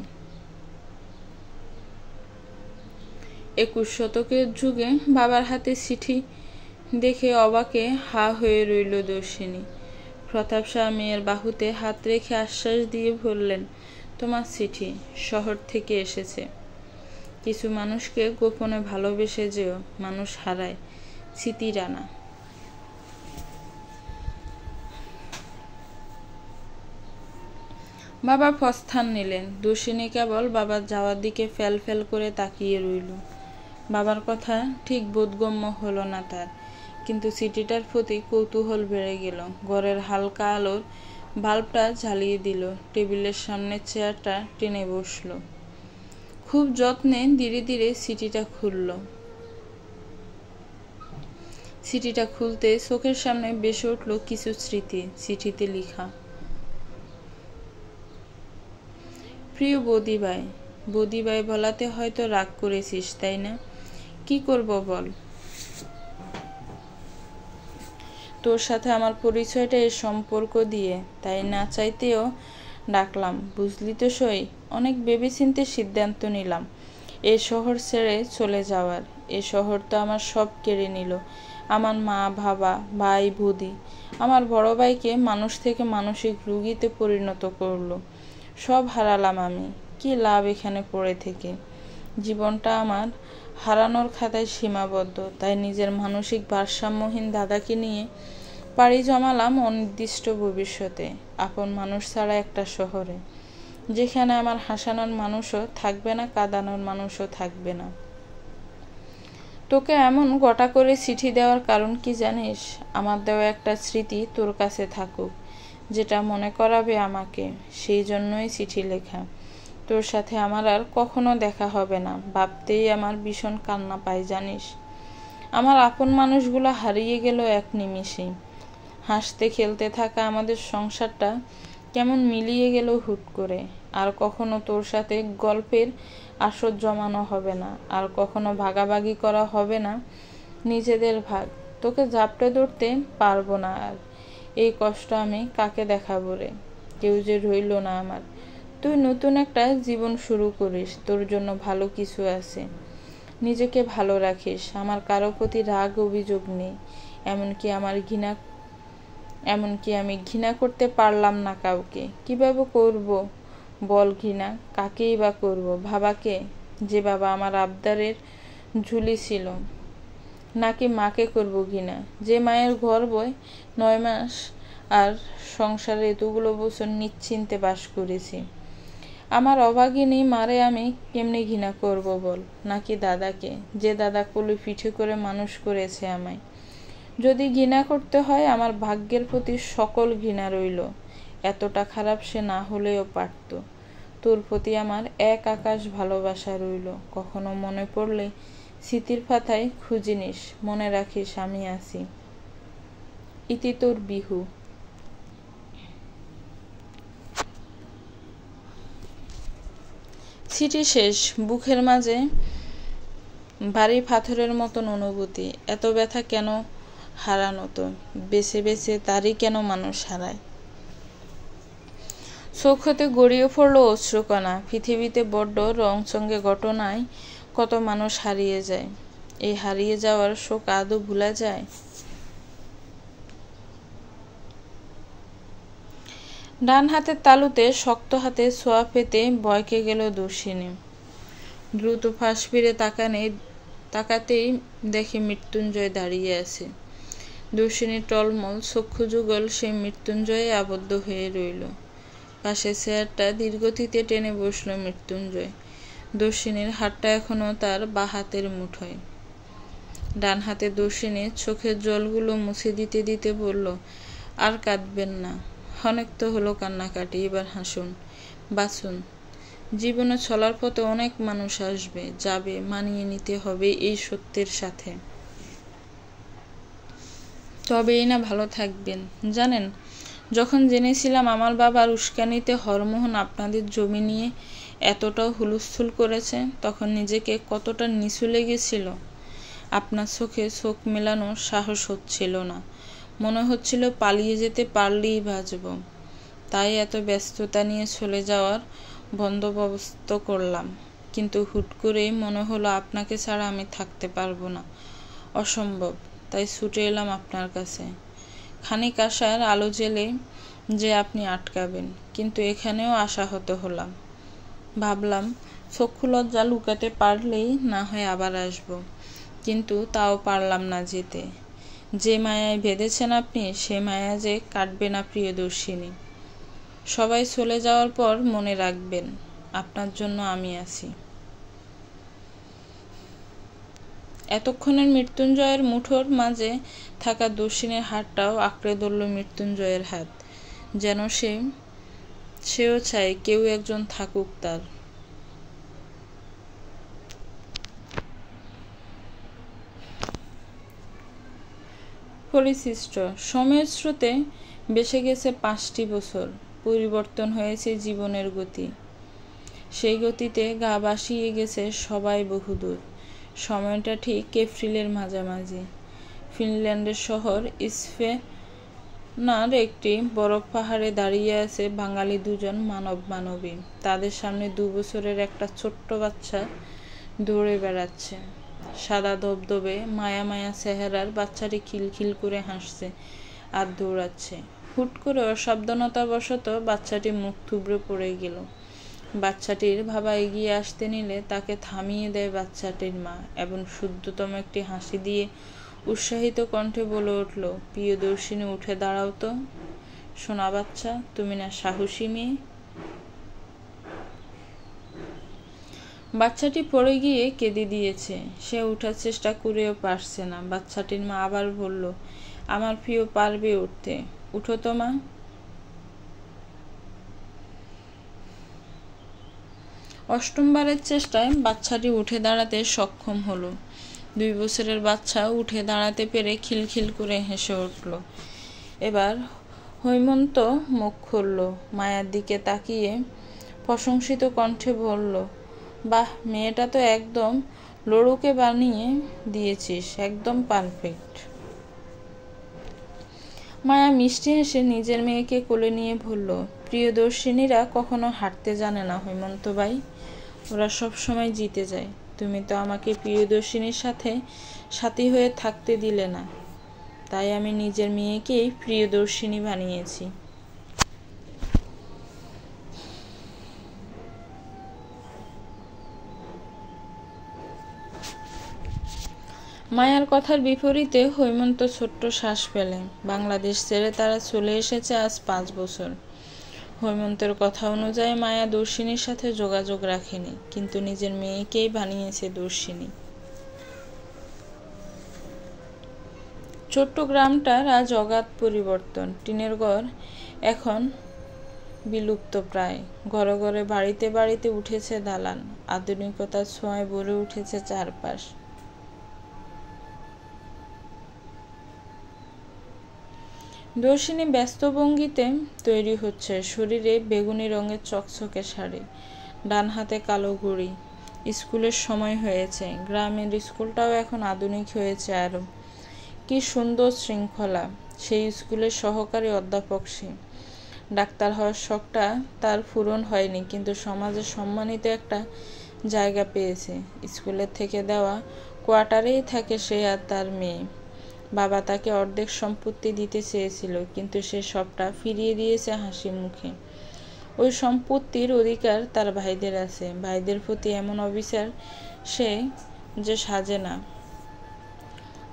Speaker 1: 21 শতকের যুগে বাবার হাতে চিঠি দেখে অবাকে হা হয়ে রইল দর্শিনী। প্রতাপ সাহা মেয়ের বাহুতে হাত রেখে আশ্বাস দিয়ে বললেন, তোমার চিঠি শহর থেকে এসেছে। কিছু মানুষকে গোপনে ভালোবেসে যেও, মানুষ হারায়, স্মৃতি রানা। বাবা প্রস্থান নিলেন। দর্শিনী কেবল বাবার যাওয়ার দিকে ফেল ফেল করে তাকিয়ে রইল। বাবার কথা ঠিক বোধগম্য হলো না তার, কিন্তু চিঠিটার প্রতি কৌতূহল বেড়ে গেল। ঘরের হালকা আলোর বাল্বটা জ্বালিয়ে দিল। টেবিলের সামনের চেয়ারটা টেনে বসল। খুব যত্নে ধীরে ধীরে চিঠিটা খুলল। চিঠিটা খুলতে চোখের সামনে ভেসে উঠল কিছু স্মৃতি। চিঠিতে লেখা, প্রিয় বৌদিভাই। বৌদিভাই বলাতে হয়তো রাগ করেছিস, তাই না? কি করব বল, তোর সাথে আমার পরিচয়টা এর সম্পর্ক দিয়ে, তাই না চাইতেও ডাকলাম, বুঝলি তো সই। অনেক ভেবেচিন্তে সিদ্ধান্ত নিলাম এ শহর ছেড়ে চলে যাওয়ার। এ শহর তো আমার সব কেড়ে নিল। আমার মা, বাবা, ভাই, বৌদি, আমার বড় ভাইকে মানুষ থেকে মানসিক রোগীতে পরিণত করলো। সব হারালাম আমি। কি লাভ এখানে পড়ে থেকে? জীবনটা আমার হারানোর খাতায় সীমাবদ্ধ। তাই নিজের মানসিক ভারসাম্যহীন দাদাকে নিয়ে পাড়ি জমালাম অনির্দিষ্ট ভবিষ্যতে, আপন মানুষ ছাড়া একটা শহরে, যেখানে আমার হাসানোর মানুষও থাকবে না, কাঁদানোর মানুষও থাকবে না। তোকে এমন গোটা করে চিঠি দেওয়ার কারণ কি জানিস? আমার দেওয়া একটা স্মৃতি তোর কাছে থাকুক, যেটা মনে করাবে আমাকে। সেই জন্যই চিঠি লেখা। তোর সাথে আমার আর কখনো দেখা হবে না, ভাবতেই আমার ভীষণ কান্না পায় জানিস। আমার আপন মানুষগুলো হারিয়ে গেল এক নিমিষেই। হাসতে খেলতে থাকা আমাদের সংসারটা কেমন মিলিয়ে গেল হুট করে। আর কখনো তোর সাথে গল্পের আসর জমানো হবে না, আর কখনো ভাগাভাগি করা হবে না নিজেদের ভাগ। তোকে জাপটে ধরতে পারবো না আর। এই কষ্ট আমি কাকে দেখাবো রে? কেউ যে রইল না আমার। তুই নতুন একটা জীবন শুরু করিস, তোর জন্য ভালো কিছু আছে। নিজেকে ভালো রাখিস। আমার কারো প্রতি রাগ অভিযোগ নেই। এমনকি আমি ঘৃণা করতে পারলাম না কাউকে। কিভাবে করব বল ঘৃণা? কাকেই বা করব? বাবাকে, যে বাবা আমার আবদারের ঝুলি ছিল? নাকি মাকে করব ঘৃণা, যে মায়ের গর্ভে 9 মাস আর সংসারে এতগুলো বছর নিশ্চিন্তে বাস করেছি? আমার অভাগিনী মারে আমি কেমনি ঘৃণা করব বল? নাকি দাদাকে, যে দাদা কোলে পিঠে করে মানুষ করেছে আমায়? যদি ঘৃণা করতে হয়, আমার ভাগ্যের প্রতি সকল ঘৃণা রইল। এতটা খারাপ সে না হলেও পারত। তোর প্রতি আমার এক আকাশ ভালোবাসা রইল। কখনো মনে পড়লে স্মৃতির পাতায় খুঁজে নিস, মনে রাখিস আমি আছি। ইতি তোর বিহু। চিঠি শেষ। বুকের মাঝে ভারী পাথরের মতন অনুভূতি। এত ব্যথা কেন হারানো তো? বেছে বেছে তারই কেন মানুষ হারায়? চোখ হতে গড়িয়ে পড়ল অশ্রুকণা। পৃথিবীতে বড্ড রংচঙ্গে ঘটনায় কত মানুষ হারিয়ে যায়। এই হারিয়ে যাওয়ার শোক আদৌ ভুলা যায়? ডান হাতের তালুতে শক্ত হাতে ছোঁয়া পেতে বয়কে গেল দর্শিনী। দ্রুত ফাঁস ফিরে তাকাতেই দেখে মৃত্যুঞ্জয় দাঁড়িয়ে আছে। দর্শিনীর টলমল চক্ষু যুগল সেই মৃত্যুঞ্জয়ে আবদ্ধ হয়ে রইল। পাশে চেয়ারটা ধীরগতিতে টেনে বসল মৃত্যুঞ্জয়। দর্শিনীর হাতটা এখনো তার বাঁ হাতের মুঠোয়। ডান হাতে দর্শিনী চোখের জলগুলো মুছে দিতে দিতে বলল, আর কাঁদবেন না, অনেক তো হলো কান্নাকাটি, এবার হাসুন, বাঁচুন। জীবনে চলার পথে অনেক মানুষ আসবে যাবে, মানিয়ে নিতে হবে এই সত্যের সাথে, তবেই না ভালো থাকবেন। জানেন, যখন জেনেছিলাম আমার বাবার উস্কানিতে হরমোহন আপনাদের জমি নিয়ে এতটাও হুলস্থুল করেছে, তখন নিজেকে কতটা নিচু লেগেছিল। আপনার চোখে চোখ মেলানোর সাহস হচ্ছিল না। মনে হচ্ছিল পালিয়ে যেতে পারলেই বাঁচব। তাই এত ব্যস্ততা নিয়ে চলে যাওয়ার বন্দোবস্ত করলাম। কিন্তু হুট করেই মনে হলো আপনাকে ছাড়া আমি থাকতে পারবো না, অসম্ভব। তাই ছুটে এলাম আপনার কাছে। খানিক আশার আলো জেলে যে আপনি আটকাবেন, কিন্তু এখানেও আশাহত হলাম। ভাবলাম চক্ষু লজ্জা লুকাতে পারলেই না হয় আবার আসব, কিন্তু তাও পারলাম না যেতে। যে মায়ায় বেঁধেছেন আপনি, সে মায়া যে কাটবে না প্রিয়দর্শিনী। সবাই চলে যাওয়ার পর মনে রাখবেন, আপনার জন্য আমি আছি। এতক্ষণের মৃত্যুঞ্জয়ের মুঠোর মাঝে থাকা দর্শিনীর হাতটাও আঁকড়ে ধরল মৃত্যুঞ্জয়ের হাত, যেন সেও চায় কেউ একজন থাকুক তার। পরিশিষ্ট সময়ের স্রোতে বেসে গেছে 5টি বছর। পরিবর্তন হয়েছে জীবনের গতি। সেই গতিতে গা ভাসিয়ে গেছে সবাই বহুদূর। সময়টা ঠিক এপ্রিলের মাঝামাঝি। ফিনল্যান্ডের শহর ইসফেনার একটি বরফ পাহাড়ে দাঁড়িয়ে আছে বাঙালি দুজন মানবী। তাদের সামনে 2 বছরের একটা ছোট্ট বাচ্চা দৌড়ে বেড়াচ্ছে। সাদা ধবধবে মায়া মায়া চেহারার বাচ্চাটি খিলখিল করে হাসছে আর দৌড়াচ্ছে। হুট করে অসাবধানতাবশত বাচ্চাটি মুখ থুবড়ে পড়ে গেল। বাচ্চাটির বাবা এগিয়ে আসতে নিলে তাকে থামিয়ে দেয় বাচ্চাটির মা এবং শুদ্ধতম একটি হাসি দিয়ে উৎসাহিত কণ্ঠে বলে উঠল, প্রিয়দর্শিনী, উঠে দাঁড়াও তো। সোনা বাচ্চা, তুমি না সাহসী মেয়ে? বাচ্চাটি পড়ে গিয়ে কেঁদে দিয়েছে। সে উঠার চেষ্টা করেও পারছে না। বাচ্চাটির মা আবার বলল, আমার প্রিয় পারবে উঠতে, উঠো তো মা। অষ্টমবারের চেষ্টায় বাচ্চাটি উঠে দাঁড়াতে সক্ষম হলো। 2 বছরের বাচ্চা উঠে দাঁড়াতে পেরে খিলখিল করে হেসে উঠল। এবার হৈমন্ত মুখ খুলল, মায়ার দিকে তাকিয়ে প্রশংসিত কণ্ঠে বলল, বাহ, মেয়েটা তো একদম লড়ুকে বানিয়ে দিয়েছিস, একদম পারফেক্ট। মায়া মিষ্টি হেসে নিজের মেয়েকে কোলে নিয়ে বলল, প্রিয়দর্শিনীরা কখনো হারতে জানে না হৈমন্ত ভাই, ওরা সব সময় জিতে যায়। তুমি তো আমাকে প্রিয়দর্শিনীর সাথে সাথী হয়ে থাকতে দিলে না, তাই আমি নিজের মেয়েকেই প্রিয়দর্শিনী বানিয়েছি। মায়ার কথার বিপরীতে হৈমন্ত ছোট্ট শ্বাস ফেলে। বাংলাদেশ ছেড়ে তারা চলে এসেছে আজ 5 বছর। হৈমন্তের কথা অনুযায়ী মায়া দর্শিনীর সাথে যোগাযোগ রাখেনি, কিন্তু নিজের মেয়েকেই বানিয়েছে দর্শিনী। ছোট্ট গ্রামটার আজ অগাধ পরিবর্তন। টিনের ঘর এখন বিলুপ্ত প্রায়। ঘরে ঘরে বাড়িতে বাড়িতে উঠেছে দালান। আধুনিকতার ছোঁয়ায় ভরে উঠেছে চারপাশ। দর্শিনী ব্যস্ত ভঙ্গিতে তৈরি হচ্ছে। শরীরে বেগুনি রঙের চকচকে শাড়ি, ডান হাতে কালো ঘড়ি। স্কুলের সময় হয়েছে। গ্রামের স্কুলটাও এখন আধুনিক হয়েছে আরো। কি সুন্দর শৃঙ্খলা! সেই স্কুলের সহকারী অধ্যাপক সে। ডাক্তার হওয়ার শখটা তার পূরণ হয়নি, কিন্তু সমাজে সম্মানিত একটা জায়গা পেয়েছে। স্কুলের থেকে দেওয়া কোয়ার্টারেই থাকে সে আর তার মেয়ে। বাবা তাকে অর্ধেক সম্পত্তি দিতে চেয়েছিল, কিন্তু সে সবটা ফিরিয়ে দিয়েছে হাসি মুখে। ওই সম্পত্তির অধিকার তার ভাইদের আছে। ভাইদের প্রতি এমন অবিচার সে যে সাজে না।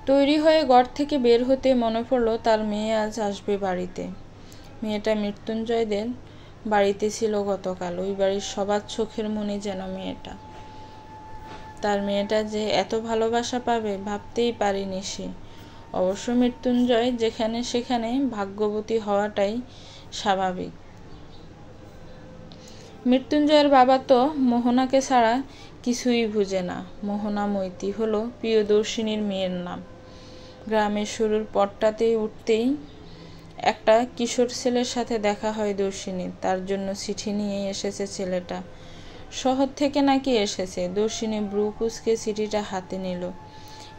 Speaker 1: তৈরি হয়ে ঘর থেকে বের হতে মনে পড়ল তার মেয়ে আজ আসবে বাড়িতে। মেয়েটা মৃত্যুঞ্জয়দের বাড়িতে ছিল গতকাল। ওই বাড়ির সবার চোখের মনি যেন মেয়েটা। তার মেয়েটা যে এত ভালোবাসা পাবে ভাবতেই পারেনি সে। অবশ্য মৃত্যুঞ্জয় যেখানে সেখানে ভাগ্যবতী হওয়াটাই স্বাভাবিক। মৃত্যুঞ্জয়ের বাবা তো মোহনাকে ছাড়া কিছুই বুঝে না। মোহনা মৈত্রী হলো প্রিয়দর্শিনীর মেয়ের নাম। গ্রামের শুরুর পথটাতেই উঠতেই একটা কিশোর ছেলের সাথে দেখা হয় দর্শিনীর। তার জন্য চিঠি নিয়ে এসেছে ছেলেটা। শহর থেকে নাকি এসেছে। দর্শিনী ব্রু কুঁচকে চিঠিটা হাতে নিল।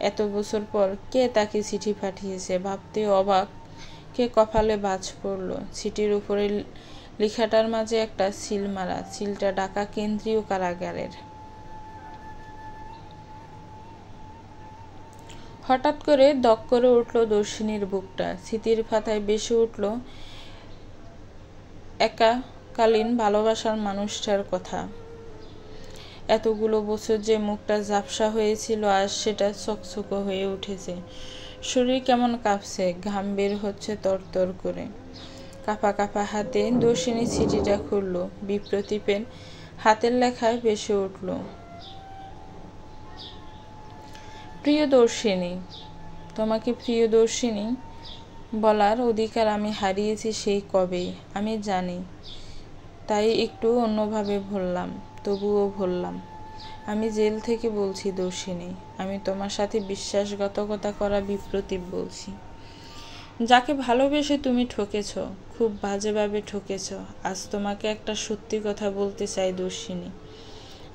Speaker 1: এত বছর পর কে তাকে চিঠি পাঠিয়েছে ভাবতে অবাক, কে কপালে বাজ পড়ল। চিঠির উপরে লেখাটার মাঝে একটা সিল মারা। সিলটা ঢাকা কেন্দ্রীয় কারাগারের। হঠাৎ করে দক করে উঠল দর্শিনীর বুকটা। স্মৃতির পাতায় বেশি উঠল একাকালীন ভালোবাসার মানুষটার কথা। এতগুলো বছর যে মুখটা ঝাপসা হয়েছিল আজ সেটা চকচকে হয়ে উঠেছে। শরীর কেমন কাঁপছে, ঘাম বের হচ্ছে তরতর করে। কাঁপা কাঁপা হাতে দর্শিনী চিঠিটা খুলল। বিপ্রতীপের হাতের লেখায় ভেসে উঠল, প্রিয়দর্শিনী। তোমাকে প্রিয়দর্শিনী বলার অধিকার আমি হারিয়েছি সেই কবেই, আমি জানি। তাই একটু অন্যভাবে বললাম, তবুও বললাম। আমি জেল থেকে বলছি দর্শিনী। আমি তোমার সাথে বিশ্বাসঘাতকতা করা বিপ্রতীপ বলছি। যাকে ভালোবেসে তুমি ঠকেছ, খুব বাজেভাবে ঠকেছ। আজ তোমাকে একটা সত্যি কথা বলতে চাই দর্শিনী।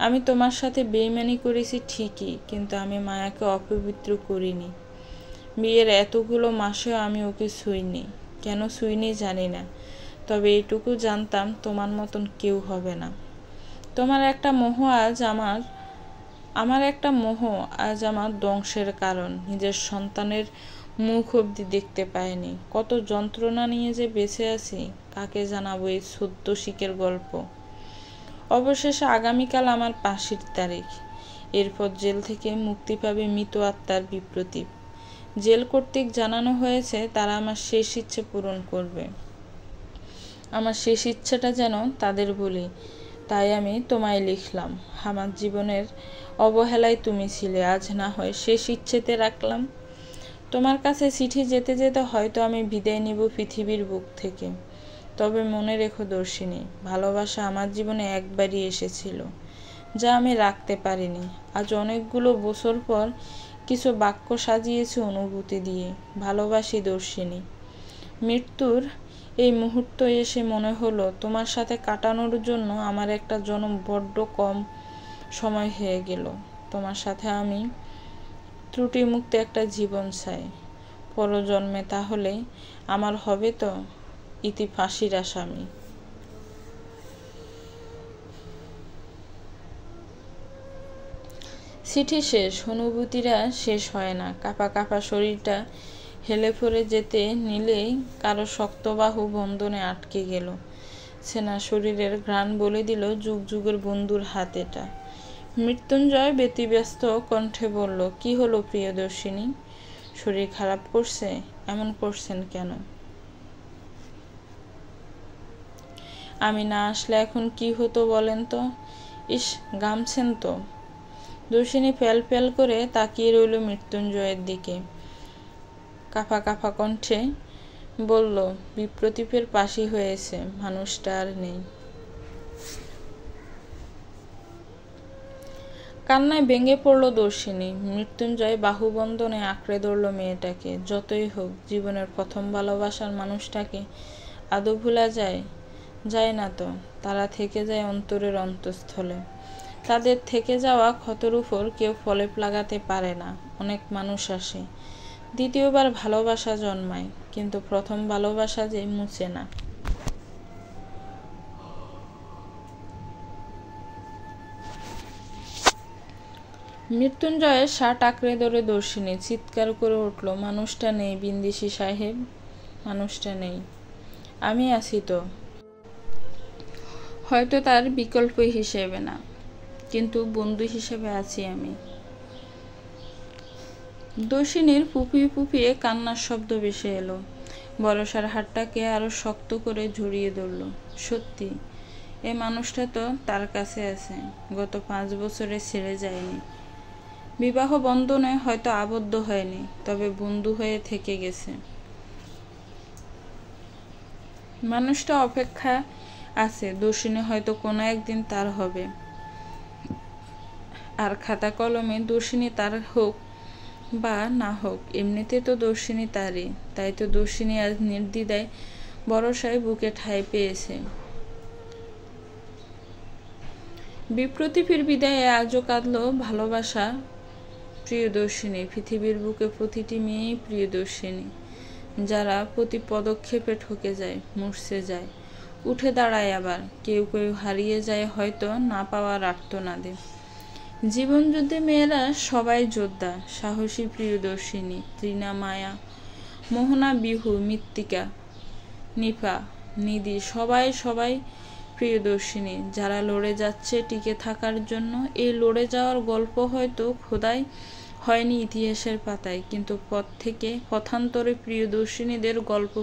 Speaker 1: আমি তোমার সাথে বেইমানি করেছি ঠিকই, কিন্তু আমি মায়াকে অপবিত্র করিনি। বিয়ের এতগুলো মাসেও আমি ওকে ছুঁইনি। কেন ছুঁইনি জানি না, তবে এটুকু জানতাম তোমার মতন কেউ হবে না। তোমার একটা মোহ আজ আমার একটা মোহ আজ আমার ধ্বংসের কারণ। নিজের সন্তানের মুখ অবধি দেখতে পাইনি। কত যন্ত্রণা নিয়ে যে বেঁচে আছি, কাকে জানাবো এই ছোট্ট শিকের গল্প। অবশেষে আগামীকাল আমার ফাঁসির তারিখ। এরপর জেল থেকে মুক্তি পাবে মৃত আত্মার বিপ্রতীপ। জেল কর্তৃক জানানো হয়েছে তারা আমার শেষ ইচ্ছে পূরণ করবে। আমার শেষ ইচ্ছেটা যেন তাদের বলি, তাই আমি তোমায় লিখলাম। আমার জীবনের অবহেলায় তুমি ছিলে, আজ না হয় শেষ ইচ্ছেতে রাখলাম। তোমার কাছে চিঠি যেতে যেতে হয়তো আমি বিদায় নিব পৃথিবীর বুক থেকে। তবে মনে রেখো দর্শিনী, ভালোবাসা আমার জীবনে একবারই এসেছিল, যা আমি রাখতে পারিনি। আজ অনেকগুলো বছর পর কিছু বাক্য সাজিয়েছি অনুভূতি দিয়ে। ভালোবাসি দর্শিনী। মৃত্যুর এই মুহূর্ত এসে মনে হলো তোমার সাথে কাটানোর জন্য আমার একটা জন্ম বড্ড কম সময় হয়ে গেল। তোমার সাথে আমি ত্রুটিমুক্ত একটা জীবন চাই। পরজন্মে তাহলে আমার হবে তো ইতি ফাঁসির আসামি। চিঠি শেষ, অনুভূতিরা শেষ হয় না। কাঁপা কাঁপা শরীরটা হেলে পড়ে যেতে নিলেই কারো শক্ত বাহু বন্ধনে আটকে গেল। সেনা শরীরের ঘ্রাণ বলে দিল যুগ যুগের বন্ধুর হাত এটা। মৃত্যুঞ্জয় ব্যতিব্যস্ত কণ্ঠে বলল, কি হলো প্রিয়দর্শিনী? শরীর খারাপ করছে? এমন করছেন কেন? আমি না আসলে এখন কি হতো বলেন তো? ইস, গামছেন তো। দর্শিনী প্যাল প্যাল করে তাকিয়ে রইল মৃত্যুঞ্জয়ের দিকে। কাঁপা কাঁপা কণ্ঠে বলল, বিপ্রতীপের ফাঁসি হয়েছে, মানুষটা আর নেই। কান্নায় ভেঙে পড়ল দর্শিনী। মৃত্যুঞ্জয় বাহুবন্ধনে আঁকড়ে ধরল মেয়েটাকে। যতই হোক, জীবনের প্রথম ভালোবাসার মানুষটাকে আদৌ ভোলা যায়? যায় না তো। তারা থেকে যায় অন্তরের অন্তঃস্থলে। তাদের থেকে যাওয়া ক্ষতর উপর কেউ ফলেপ লাগাতে পারে না। অনেক মানুষ আসে, দ্বিতীয়বার ভালোবাসা জন্মায়, কিন্তু প্রথম ভালোবাসা যে মুছে না। মৃত্যুঞ্জয়ের শার্ট আঁকড়ে ধরে দর্শিনী চিৎকার করে উঠল, মানুষটা নেই বিন্দিসি সাহেব, মানুষটা নেই। আমি আছি তো। হয়তো তার বিকল্প হিসেবে না, কিন্তু বন্ধু হিসেবে আছি আমি। দর্শিনীর ফুপিয়ে ফুপিয়ে কান্নার শব্দ ভেসে এলো। বরসার হাতটাকে আরো শক্ত করে জড়িয়ে ধরল। সত্যি, এ মানুষটা তো তার কাছে আছে, গত 5 বছরে ছেড়ে যায়নি। বিবাহ বন্ধনে হয়তো আবদ্ধ হয়নি, তবে বন্ধু হয়ে থেকে গেছে। মানুষটা অপেক্ষা আছে, দর্শিনী হয়তো কোনো একদিন তার হবে। আর খাতা কলমে দর্শিনী তার হোক বা না হোক, এমনিতে তো দর্শিনী তারই। তাই তো দর্শিনী আজ নির্দ্বিধায় বরসায় বুকে ঠাঁই পেয়েছে। বিপ্রতীপের বিদায়ে আজও কাঁদল ভালোবাসা প্রিয়দর্শিনী। পৃথিবীর বুকে প্রতিটি মেয়েই প্রিয়দর্শিনী, যারা প্রতি পদক্ষেপে ঠকে যায়, মুছছে যায়, উঠে দাঁড়ায়, আবার কেউ কেউ হারিয়ে যায় হয়তো না পাওয়ার আর্তনাদে। জীবনযুদ্ধে মেয়েরা সবাই যোদ্ধা, সাহসী প্রিয়দর্শিনী, তৃণা, মায়া, মোহনা, বিহু, মৃত্তিকা, নিপা, নিধি, সবাই সবাই প্রিয়দর্শিনী, যারা লড়ে যাচ্ছে টিকে থাকার জন্য। এই লড়ে যাওয়ার গল্প হয়তো খোদাই হয়নি ইতিহাসের পাতায়, কিন্তু পথান্তরে প্রিয়দর্শিনীদের গল্প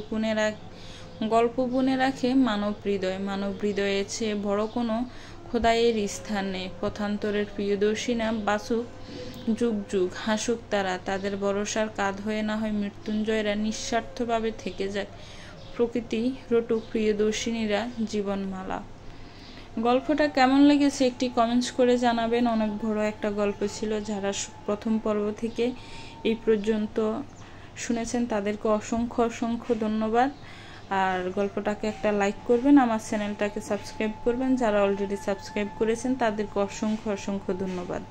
Speaker 1: বুনে রাখে মানব হৃদয়। মানব হৃদয়ের চেয়ে বড় কোনো খোদাইয়ের স্থান নেই। পথান্তরের প্রিয়দর্শিনা বাঁচুক যুগ যুগ, হাসুক তারা, তাদের ভরসার কাঁধ হয়ে না হয় মৃত্যুঞ্জয়রা নিঃস্বার্থভাবে থেকে যাক, প্রকৃতি রটুক প্রিয়দর্শিনীরা জীবনমালা। গল্পটা কেমন লেগেছে একটি কমেন্টস করে জানাবেন। অনেক বড় একটা গল্প ছিল। যারা প্রথম পর্ব থেকে এই পর্যন্ত শুনেছেন তাদেরকে অসংখ্য অসংখ্য ধন্যবাদ। আর গল্পটাকে একটা লাইক করবেন, আমার চ্যানেলটাকে সাবস্ক্রাইব করবেন। যারা অলরেডি সাবস্ক্রাইব করেছেন তাদেরকে অসংখ্য অসংখ্য ধন্যবাদ।